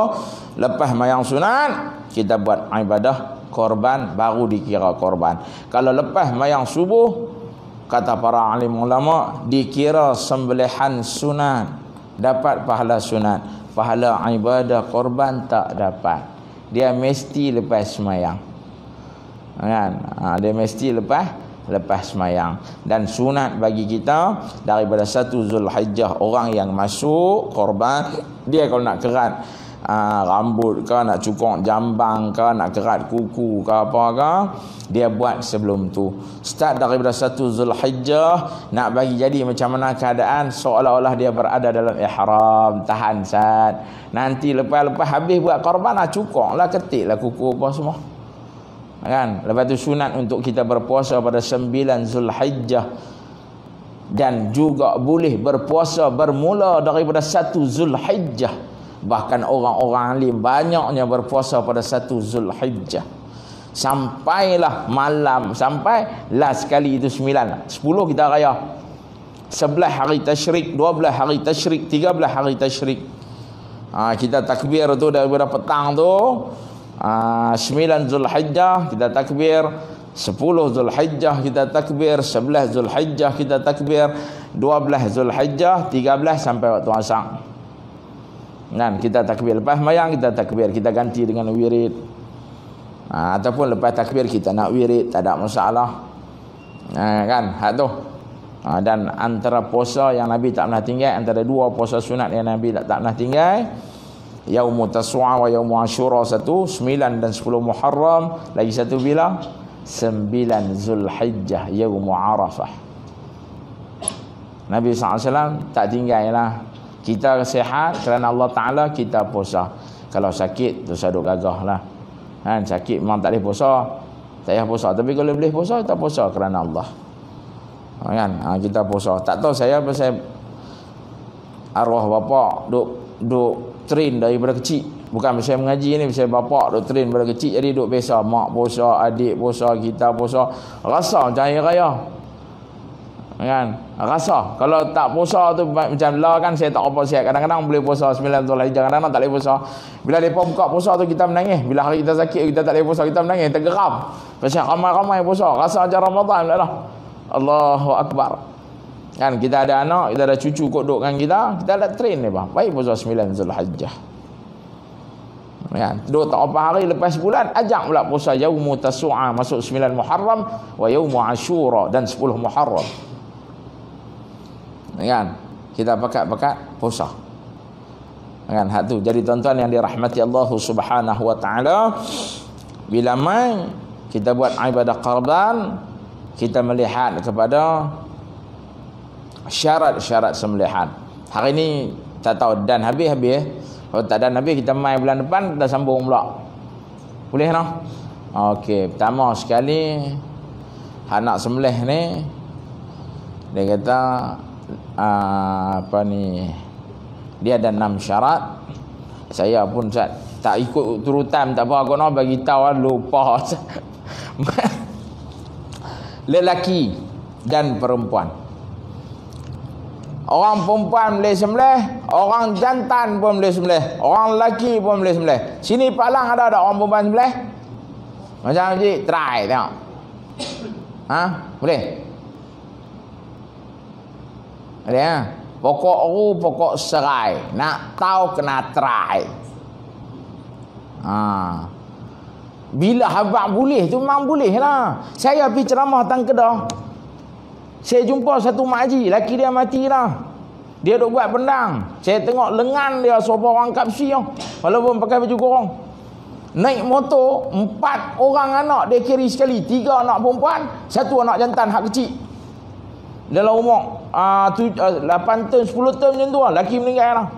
lepas sembahyang sunat kita buat ibadah korban baru dikira korban. Kalau lepas sembahyang subuh, kata para alim ulama, dikira sembelihan sunat, dapat pahala sunat. Pahala ibadah korban tak dapat. Dia mesti lepas sembahyang. Kan? Dia mesti lepas sembahyang. Dan sunat bagi kita daripada 1 Zulhijjah, orang yang masuk korban, dia kalau nak kerat rambut ke, nak cukur jambang ke, nak kerat kuku ke apa ke, dia buat sebelum tu. Start daripada 1 Zulhijjah, nak bagi jadi macam mana keadaan seolah-olah dia berada dalam ihram, tahan sat. Nanti lepas habis buat korban, cukur lah, ketik lah kuku apa semua. Kan? Lepas tu sunat untuk kita berpuasa pada 9 Zulhijjah, dan juga boleh berpuasa bermula daripada 1 Zulhijjah. Bahkan orang-orang alim banyaknya berpuasa pada 1 Zulhijjah. Sampailah malam, sampai last kali itu 9. 10 kita raya. 11 hari tasyrik, 12 hari tasyrik, 13 hari tasyrik. Kita takbir tu daripada petang tu. 9 Zulhijjah kita takbir, 10 Zulhijjah kita takbir, 11 Zulhijjah kita takbir, 12 Zulhijjah, 13 sampai waktu asar. Kan? Kita takbir lepas sembahyang, kita takbir, kita ganti dengan wirid. Ataupun lepas takbir kita nak wirid, tak ada masalah. Kan? Hak tu. Dan antara puasa yang Nabi tak pernah tinggal, antara 2 puasa sunat yang Nabi tak pernah tinggal, Yaumut Tasu'a wa Yaumul Ashura 1, 9 dan 10 Muharram, lagi satu bila 9 Zulhijjah, Yaumul Arafah. Nabi SAW tak tinggal lah. Kita sihat kerana Allah Ta'ala, kita puasa. Kalau sakit tu saduk gagah lah. Kan? Sakit memang tak boleh puasa, tak payah puasa. Tapi kalau boleh puasa, kita puasa kerana Allah. Kan? Kita puasa. Tak tahu saya pasal arwah bapak duk train daripada kecil. Bukan saya mengaji ni, saya bapak duk train daripada kecil, jadi duk biasa mak puasa, adik puasa, kita puasa. Rasa macam hari raya. Kan? Rasa kalau tak puasa tu macam lah kan, saya tak apa sihat. Kadang-kadang boleh puasa 9 Zulhijjah, kadang-kadang tak boleh puasa. Bila depa buka puasa tu kita menangis. Bila hari kita sakit, kita tak boleh puasa, kita menangis, tergeram. Pasal ramai-ramai puasa, rasa macam Ramadan lah. Allahu Akbar. Kan, kita ada anak, kita ada cucu kodok dengan kita ada train ni bang. Baik puasa 9 Zulhijjah. Kan, dua tak apa hari lepas bulan ajak pula puasa Yaumut Tasu'a, masuk 9 Muharram, wa Yaumul Ashura dan 10 Muharram. Kan, kita pakat-pakat puasa. Kan, hak tu. Jadi tuan-tuan yang dirahmati Allah Subhanahu wa taala, bila mai kita buat ibadah korban, kita melihat kepada syarat-syarat sembelihan. Hari ni tak tahu dan habis-habis. Kalau tak dan habis, kita main bulan depan, kita sambung pula. Boleh tak? Okey, pertama sekali anak sembelih ni dia kata dia ada 6 syarat. Saya pun tak ikut turutan, tak apa, aku nak bagi tahu lupa. Lelaki dan perempuan. Orang perempuan boleh sembelih, orang jantan pun boleh sembelih, orang lelaki pun boleh sembelih. Sini Pak Lang ada tak orang perempuan sembelih? Macam Haji, try tengok. Ha? Boleh? Boleh ha? Pokok ru, pokok serai. Nak tahu kena try. Ha. Bila habaq boleh tu memang boleh lah. Saya pergi ceramah tang Kedah. Saya jumpa satu mak haji, laki dia mati dah. Dia duk buat pendang. Saya tengok lengan dia serupa orang kapsi tau. Walaupun pakai baju korong. Naik motor, 4 orang anak dia kiri sekali. 3 anak perempuan, 1 anak jantan hak kecil. Dalam umur 8 tahun, 10 tahun macam tu lah. Laki meninggal lah.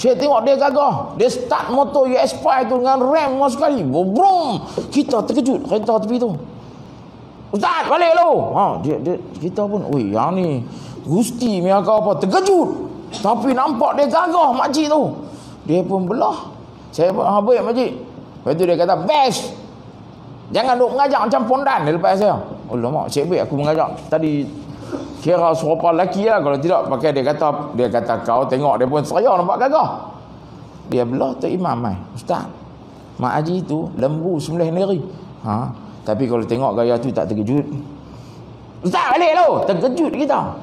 Saya tengok dia gagah. Dia start motor US5 tu dengan rem sekali. Brum. Kita terkejut kereta tepi tu. Ustaz, balik lu. Kita pun, oi, yang ni Gusti punya kau apa, terkejut. Tapi nampak dia gagah makcik tu. Dia pun belah. Saya pun, baik makcik. Lepas tu dia kata, best. Jangan duk mengajak macam pondan. Dia lepas saya. Oh lama, cik baik aku mengajak. Tadi kira serupa lelaki lah. Kalau tidak pakai dia kata kau tengok dia pun saya nampak gagah. Dia belah tu imam mai. Ustaz, mak haji tu lembu sembelih sendiri. Tapi kalau tengok gaya tu tak terkejut. Ustaz balik lu, terkejut kita.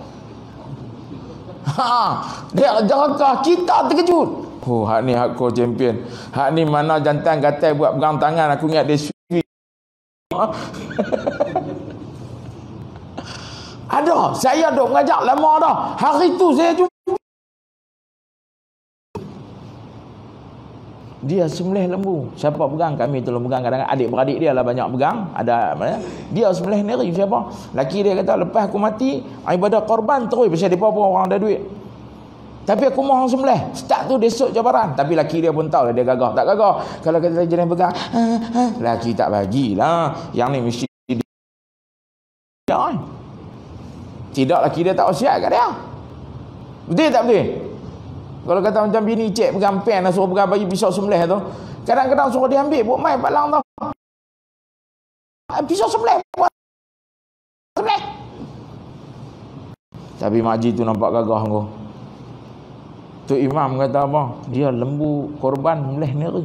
Dia jarakah kita terkejut. Oh, hak ni hak ko champion. Hak ni mana jantan gatal buat pegang tangan, aku ingat dia sweet. Ada, saya duk mengajak lama dah. Hari tu saya jumpa dia sembelih lembu. Siapa pegang? Kami tolong pegang. Kadang-kadang adik-beradik dia lah banyak pegang. Ada dia sembelih sendiri. Siapa? Laki dia kata, lepas aku mati, ibadah korban terus. Pasal dia pun orang ada duit. Tapi aku mohon sembelih. Start tu besok cabaran. Tapi laki dia pun tahu lah dia gagah. Tak gagah. Kalau kita jenis pegang, laki tak bagilah. Yang ni mesti dia. Tidak, laki dia tak wasiat kat dia. Betul tak betul? Kalau kata macam bini cik pegang pen, suruh pegang bagi pisau sembelih tu, kadang-kadang suruh dia ambil buat mai Pak Lang tau. Pisau sembelih buat sembelih. Tapi mak haji tu nampak gagah tu. Tu imam kata apa? Dia lembu korban sembelih sendiri.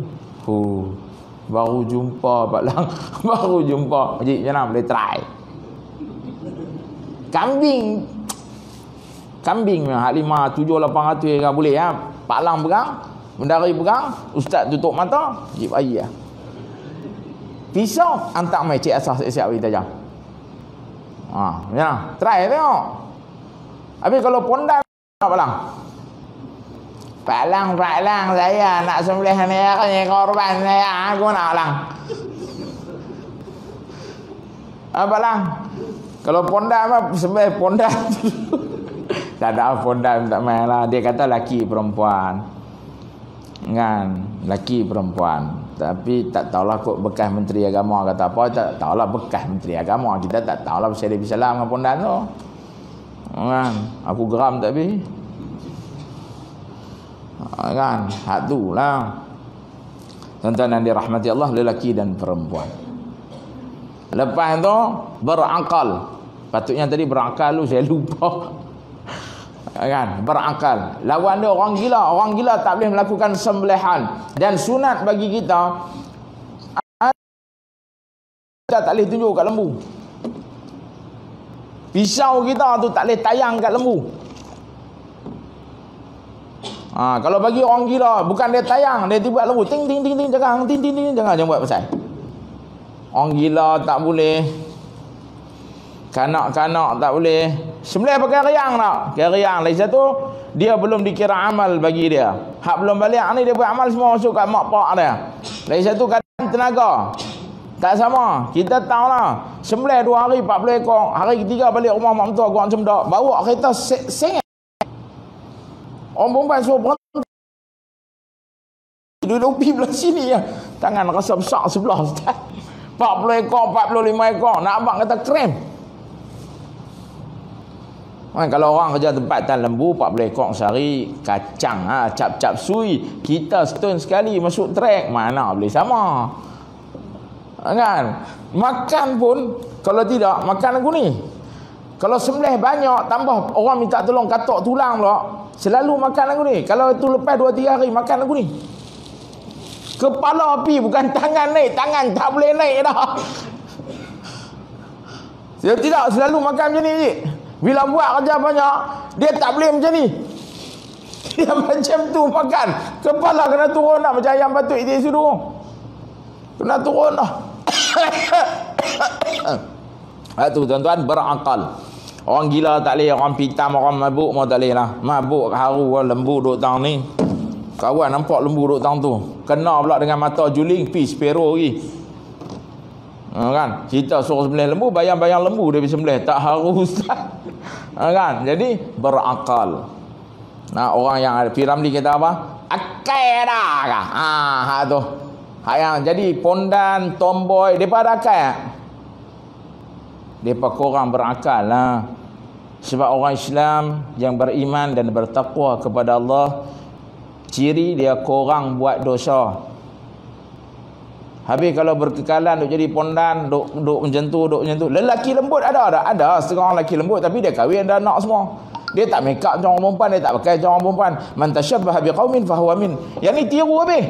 Baru jumpa Pak Lang. Baru jumpa. Haji jangan boleh try. Kambing hak 5, 7, 800 kan boleh ya. Pak Lang pegang, bendari pegang, ustaz tutup mata, jip air lah. Pisau hantar mai cik asas siap kita tajam. Ya, try tengok. Habis kalau pondan Pak Lang. Pak Lang saya nak sembelih ni korban saya, aku nak Lang. Pak Lang. Kalau pondan apa sembelih pondan. Tak ada pondan tak main lah. Dia kata laki perempuan kan, laki perempuan. Tapi tak tahulah kok bekas Menteri Agama kata apa. Tak tahulah bekas Menteri Agama. Kita tak tahulah pasal dia bisa salam dengan pondan tu kan. Aku geram tapi kan, hak tu lah tuan-tuan yang dirahmati Allah, lelaki dan perempuan. Lepas tu berakal. Patutnya tadi berakal lu saya lupa. Kan, berakal. Lawan dia orang gila. Orang gila tak boleh melakukan sembelihan. Dan sunat bagi kita tak boleh tunjuk kat lembu. Pisau kita tu tak boleh tayang kat lembu. Kalau bagi orang gila, bukan dia tayang, dia tiba lembu ting ting ting ting, jangan ting ting ting, jangan buat pasal. Orang gila tak boleh. Kanak-kanak tak boleh. Sembelih pakai riang tak? Pakai riang. Lagi satu, dia belum dikira amal bagi dia. Hak belum balik ni dia buat amal semua masuk kat mak pak dia. Lagi satu kadang tenaga. Tak sama. Kita tahu lah. Sembelih 2 hari 40 ekor. Hari ketiga balik rumah mak mentua gua macam dak. Bawa kereta sengit. Orang perempuan suruh berhenti. Duduk pergi belah sini ya. Tangan rasa besar sebelah. 40 ekor, 45 ekor. Nak abang kata krem. Kalau orang kerja tempat tan lembu 40 ekor sehari, kacang cap-cap sui, kita setahun sekali masuk trek, mana boleh sama kan. Makan pun kalau tidak makan aku ni Kalau sembelih banyak, tambah orang minta tolong katok tulang pula, selalu makan lagu ni. Kalau tu lepas 2-3 hari makan lagu ni. Kepala api, bukan tangan naik. Tangan tak boleh naik dah. Dia tidak selalu makan macam ni je. Bila buat kerja banyak, dia tak boleh macam ni. Dia macam tu makan. Kepala kena turun dah. Macam ayam batuk dia suruh. Kena turun dah. Itu tuan-tuan, berakal. Orang gila tak boleh. Orang pitam, orang mabuk mau tak boleh lah. Mabuk haru lembu duduk tang ni. Kawan nampak lembu duduk tang tu. Kena pula dengan mata juling. Pi spero lagi. Kan? Kita suruh sembelih lembu, bayang-bayang lembu dia sembelih. Tak haru ustaz. Kan? Jadi berakal. Nah, orang yang ada Piramli kata apa? Akal dah kah? Hak tu. Hak yang jadi pondan, tomboy, depa ada akal. Depa korang berakal lah. Sebab orang Islam yang beriman dan bertakwa kepada Allah, ciri dia korang buat dosa. Habis kalau berkekalan duk jadi pondan, duk macam tu. Lelaki lembut ada. Ada setengah orang lelaki lembut tapi dia kahwin ada anak semua. Dia tak make up macam orang perempuan, dia tak pakai macam orang perempuan. Man tashabbaha biqaumin fahuwa min. Yang ni tiru habis.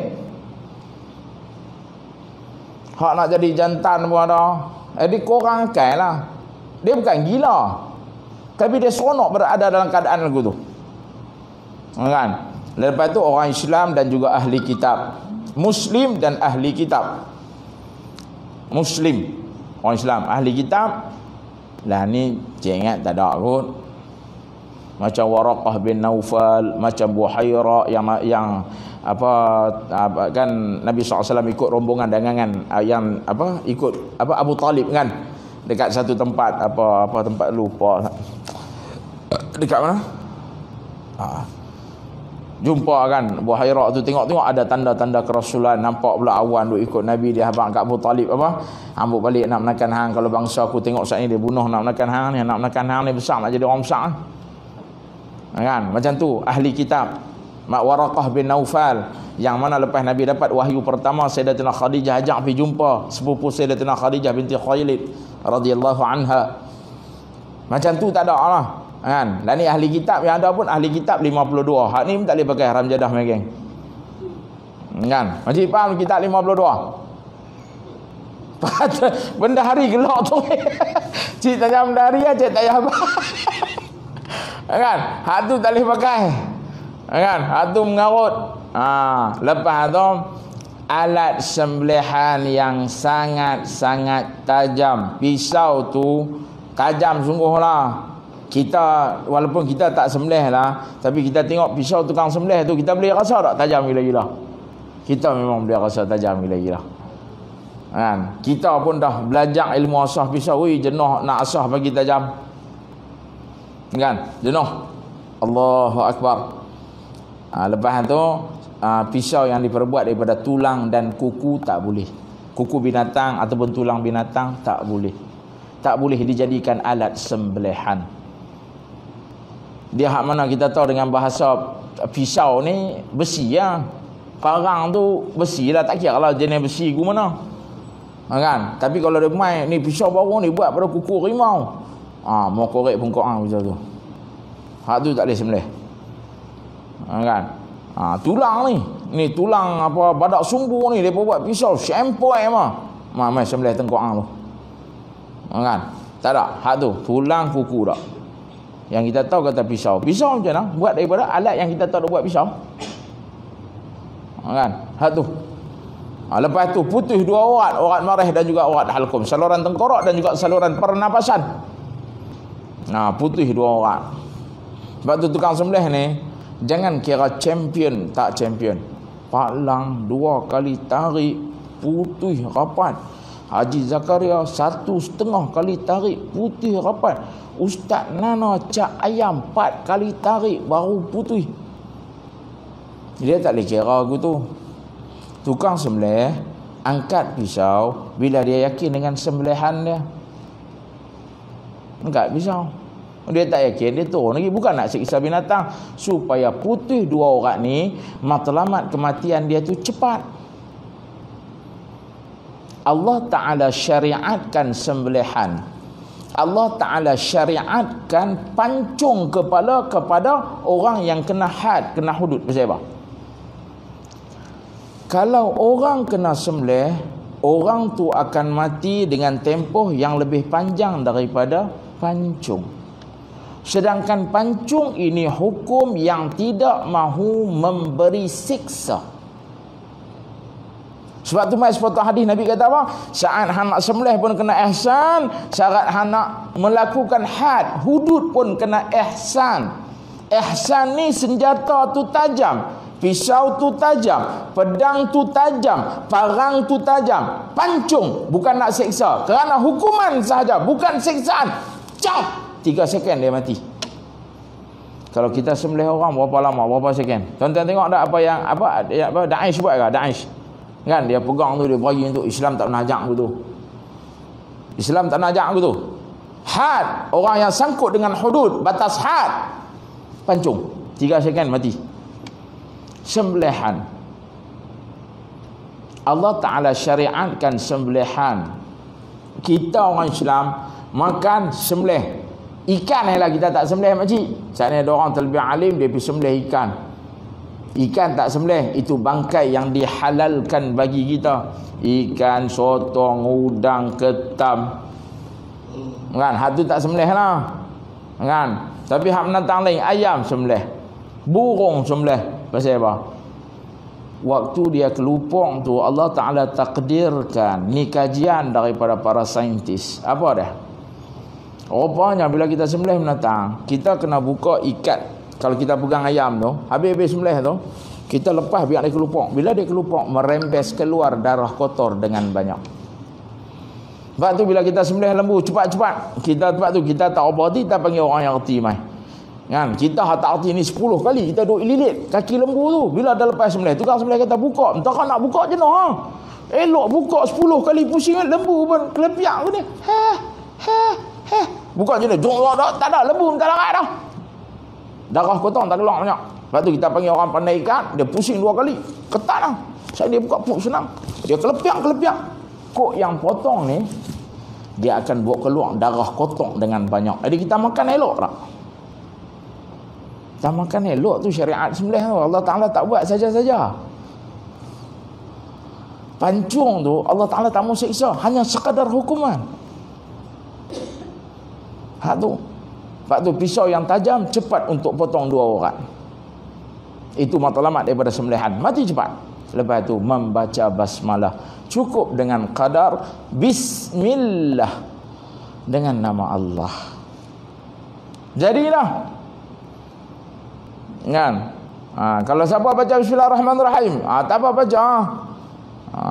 Hak nak jadi jantan pun ada. Jadi korang akal lah. Dia bukan gila, tapi dia seronok berada dalam keadaan lagu tu. Kan? Lepas tu orang Islam dan juga ahli kitab. Muslim dan ahli kitab. Muslim, orang Islam, ahli kitab. Lah ni cengat tak ada kot. Macam Waraqah bin Naufal, macam Buhaira yang apa kan Nabi SAW ikut rombongan dagangan yang apa ikut apa Abu Talib kan dekat satu tempat apa tempat lupa dekat mana jumpa kan Buhaira tu, tengok ada tanda-tanda kerasulan, nampak pula awan duk ikut Nabi. Dia habaq kat Abu Talib apa ambuk balik nak menakan hang. Kalau bangsa aku tengok saat ni dia bunuh nak menakan hang ni, nak menakan hang ni besar, nak jadi orang besar kan. Macam tu ahli kitab. Mak Waraqah bin Naufal yang mana lepas Nabi dapat wahyu pertama, Sayyidatina Khadijah ajak pergi jumpa sepupu Sayyidatina Khadijah binti Khuwailid radhiyallahu anha. Macam tu tak ada lah kan. Dan ni ahli kitab yang ada pun ahli kitab 52. Hak ni tak boleh pakai haram jadah megeng kan. Makcik faham kitab 52? Benda hari gelak tu. Cik tanya benda hari aja tak payah kan. Hak tu tak boleh pakai kan. Hak tu mengarut. Lepas tu alat sembelihan yang sangat-sangat tajam. Pisau tu tajam sungguhlah. Kita walaupun kita tak sembelih lah, tapi kita tengok pisau tukang sembelih tu, kita boleh rasa tak tajam gila-gila. Kita memang boleh rasa tajam gila-gila kan. Kita pun dah belajar ilmu asah pisau. Jenuh nak asah bagi tajam kan, jenuh. Allahu Akbar. Lepas tu pisau yang diperbuat daripada tulang dan kuku tak boleh. Kuku binatang ataupun tulang binatang tak boleh. Tak boleh dijadikan alat sembelihan. Dia hak mana kita tahu dengan bahasa pisau ni besi ya. Parang tu besi lah, tak kira lah jenis besi ke mana. Kan? Tapi kalau dia main ni pisau baru ni buat pada kuku rimau. Mau korek pun korang macam tu. Hak tu tak boleh sembelih. Kan? Tulang ni tulang apa badak sumbu ni depa buat pisau sempoi mai sembelih tengkok hang tu. Kan? Tak ada. Hak tu tulang kuku dak. Yang kita tahu kata pisau. Pisau macam mana? Buat daripada alat yang kita tahu dah buat pisau. Kan? Hak tu. Lepas tu putus dua urat marah dan juga urat halqum, saluran tengkorak dan juga saluran pernafasan. Putus dua urat. Sebab tu tukang sembelih ni jangan kira champion tak champion. Palang 2 kali tarik putih rapat. Haji Zakaria 1,5 kali tarik putih rapat. Ustaz Nana Cak Ayam 4 kali tarik baru putih. Dia tak boleh kira aku tu. Tukang sembelih angkat pisau bila dia yakin dengan sembelihan dia. Angkat pisau. Dia tak yakin, dia turun lagi. Bukan nak siksa binatang, supaya putih 2 urat ni matlamat kematian dia tu cepat. Allah Ta'ala syariatkan sembelihan. Allah Ta'ala syariatkan pancung kepala kepada orang yang kena had, kena hudud. Pasal apa? Kalau orang kena sembelih, orang tu akan mati dengan tempoh yang lebih panjang daripada pancung. Sedangkan pancung ini hukum yang tidak mahu memberi siksa. Sebab tu mai sepotong hadis Nabi kata apa? Saat hendak sembelih pun kena ihsan, syarat hendak melakukan had, hudud pun kena ihsan. Ihsan ni senjata tu tajam, pisau tu tajam, pedang tu tajam, parang tu tajam. Pancung bukan nak seksa, kerana hukuman sahaja, bukan siksaan. Cap 3 second dia mati. Kalau kita sembelih orang berapa lama, berapa second? Tuan-tuan tengok tak apa yang apa Daesh buat ke? Daesh kan dia pegang tu, dia bagi tu. Islam tak pernah ajak begitu. Islam tak pernah ajak begitu. Had, orang yang sangkut dengan hudud, batas had, pancung 3 second mati. Sembelihan, Allah Ta'ala syariatkan sembelihan. Kita orang Islam makan sembelih ikan lah, kita tak sembelih makcik. Saat ni ada orang terlebih alim, dia pergi sembelih ikan. Ikan tak sembelih, itu bangkai yang dihalalkan bagi kita. Ikan, sotong, udang, ketam, kan? Hak tu tak sembelih lah, kan? Tapi hak menantang lain, ayam sembelih, burung sembelih. Pasal apa? Waktu dia kelupong tu Allah Ta'ala takdirkan. Ni kajian daripada para saintis. Apa dah? Rupanya bila kita sembelih menatang, kita kena buka ikat. Kalau kita pegang ayam tu, habis-habis sembelih tu, kita lepas biar dia kelupong. Bila dia kelupong, merembes keluar darah kotor dengan banyak. Sebab tu bila kita sembelih lembu cepat-cepat, kita tempat tu kita tak apa hati, kita panggil orang yang reti mai. Kan? Kita tak reti ni 10 kali kita duk lilit kaki lembu tu. Bila dah lepas sembelih, tukang sembelih kata buka. Entah kan nak buka jenuh ha. Elok buka 10 kali pusing lembu pun kelepiak tu ni. Buka jenuh. Tak ada lembu tak larat dah. Darah kotor tak keluar banyak. Lepas tu kita panggil orang pandai ikan, dia pusing 2 kali. Ketat lah. Saya dia buka puk senang. Dia kelepiak. Kok yang potong ni, dia akan buat keluar darah kotor dengan banyak. Jadi kita makan elok tak? Kita makan elok tu syariat sembelih tu. Allah Ta'ala tak buat saja-saja. Pancung tu Allah Ta'ala tak mau siksa, hanya sekadar hukuman. Hak tu. Sebab tu pisau yang tajam cepat untuk potong 2 orang. Itu matlamat daripada sembelihan. Mati cepat. Lepas tu membaca basmalah. Cukup dengan qadar bismillah, dengan nama Allah. Jadilah. Kan? Kalau siapa baca bismillahirrahmanirrahim, tak apa baca.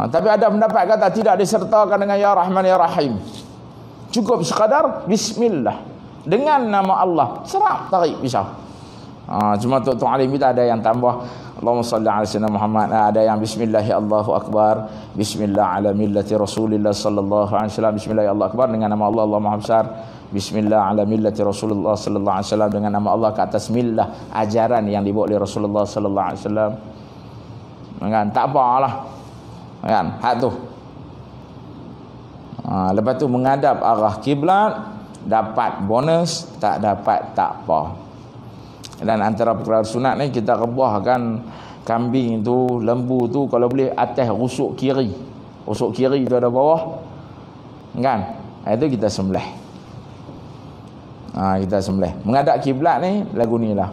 Tapi ada pendapat kata tidak disertakan dengan ya Rahman ya Rahim. Cukup sekadar bismillah, dengan nama Allah. Serap tarik pisau. Cuma Tok Alim kita ada yang tambah Allahumma salli ala sayyidina Muhammad. Ada yang bismillahi Allahu akbar, bismillah ala millati Rasulillah sallallahu alaihi wasallam, bismillahi Allahu akbar dengan nama Allah, Allah Maha Besar. Bismillah ala millati Rasulullah sallallahu alaihi wasallam, dengan nama Allah ke atas millah, ajaran yang dibawa oleh Rasulullah sallallahu alaihi wasallam. Kan tak apalah. Kan hak tu. Lepas tu menghadap arah kiblat, dapat bonus, tak dapat tak apa. Dan antara perkara sunat ni, kita rebahkan kambing tu, lembu tu kalau boleh atas rusuk kiri. Rusuk kiri tu ada bawah. Kan? Itu kita sembelih. Kita sembelih. Menghadap kiblat ni lagu ni lah.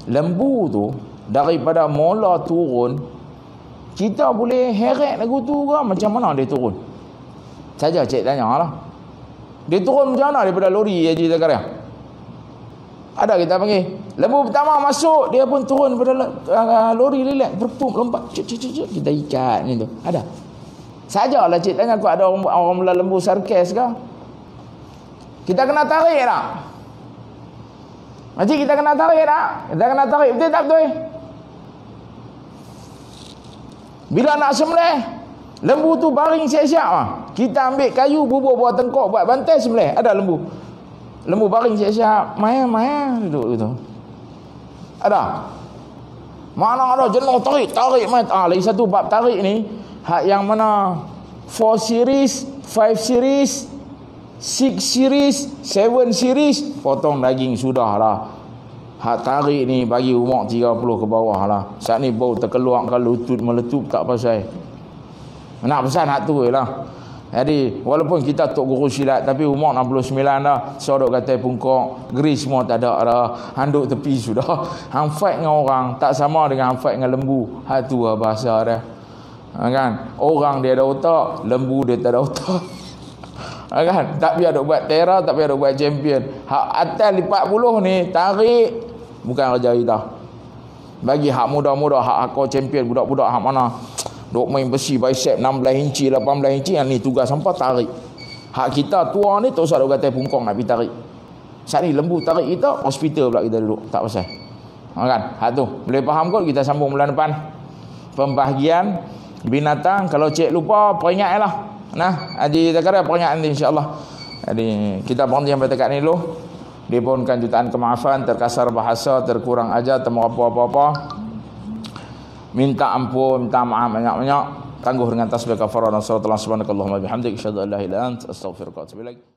Lembu tu daripada mula turun, kita boleh heret lagu tu ke macam mana dia turun? Saja cik tanya lah. Dia turun macam mana daripada lori Haji Zakaria? Ada kita panggil. Lembu pertama masuk, dia pun turun daripada lori relax, berpum, lompat. Cuk, kita ikat ni tu. Ada. Sajalah cik tanya aku ada orang mula lembu sarkes ke? Kita kena tarik tak? Makcik kita kena tarik tak? Kita kena tarik, betul tak betul? Bila nak sembelih, lembu tu baring siap-siap. Kita ambil kayu, bubur buat tengkok, buat bantai sembelih. Ada lembu. Lembu baring siap-siap. Maya duduk gitu. Ada. Mana ada jenuh tarik mat. Lagi satu bab tarik ni, hak yang mana 4 series, 5 series, 6 series, 7 series, potong daging sudah lah. Hak tarik ni bagi umur 30 ke bawah lah. Saat ni bau terkeluar ke lutut meletup tak pasal. Nak pesan hak tu lah. Jadi walaupun kita tok guru silat tapi umur 69 dah, sodok kata pungkok, geris semua tak ada dah, handuk tepi sudah. Hang fight dengan orang tak sama dengan hang fight dengan lembu. Hak tu lah bahasa dia. Kan? Orang dia ada otak, lembu dia tak ada otak. Kan? Tak biar duk buat terror, tak biar duk buat champion. Hak atas 40 ni tarik bukan kerja kita. Bagi hak muda-muda, hak akor champion, budak-budak hak mana duk main besi bicep 16 inci, 18 inci, yang ni tugas sampai tarik. Hak kita tua ni tak usah duk kata pungkong nak pergi tarik. Saat ni lembu tarik kita, hospital pula kita duduk, tak pasal. Kan? Hak tu. Boleh faham kot, kita sambung bulan depan. Pembahagian binatang, kalau cik lupa peringatlah. Nah, Haji Zakaria peringat nanti insya-Allah. Jadi kita berhenti sampai dekat ni dulu. Dimohonkan jutaan kemaafan, terkasar bahasa, terkurang ajar, termerapu apa-apa. Minta ampun, minta maaf banyak-banyak. Tangguh dengan tasbih kafarah dan salat Allah subhanakallahumma bihamdik, asyhadu an la ilaha illa anta, astaghfiruka wa atubu ilaik.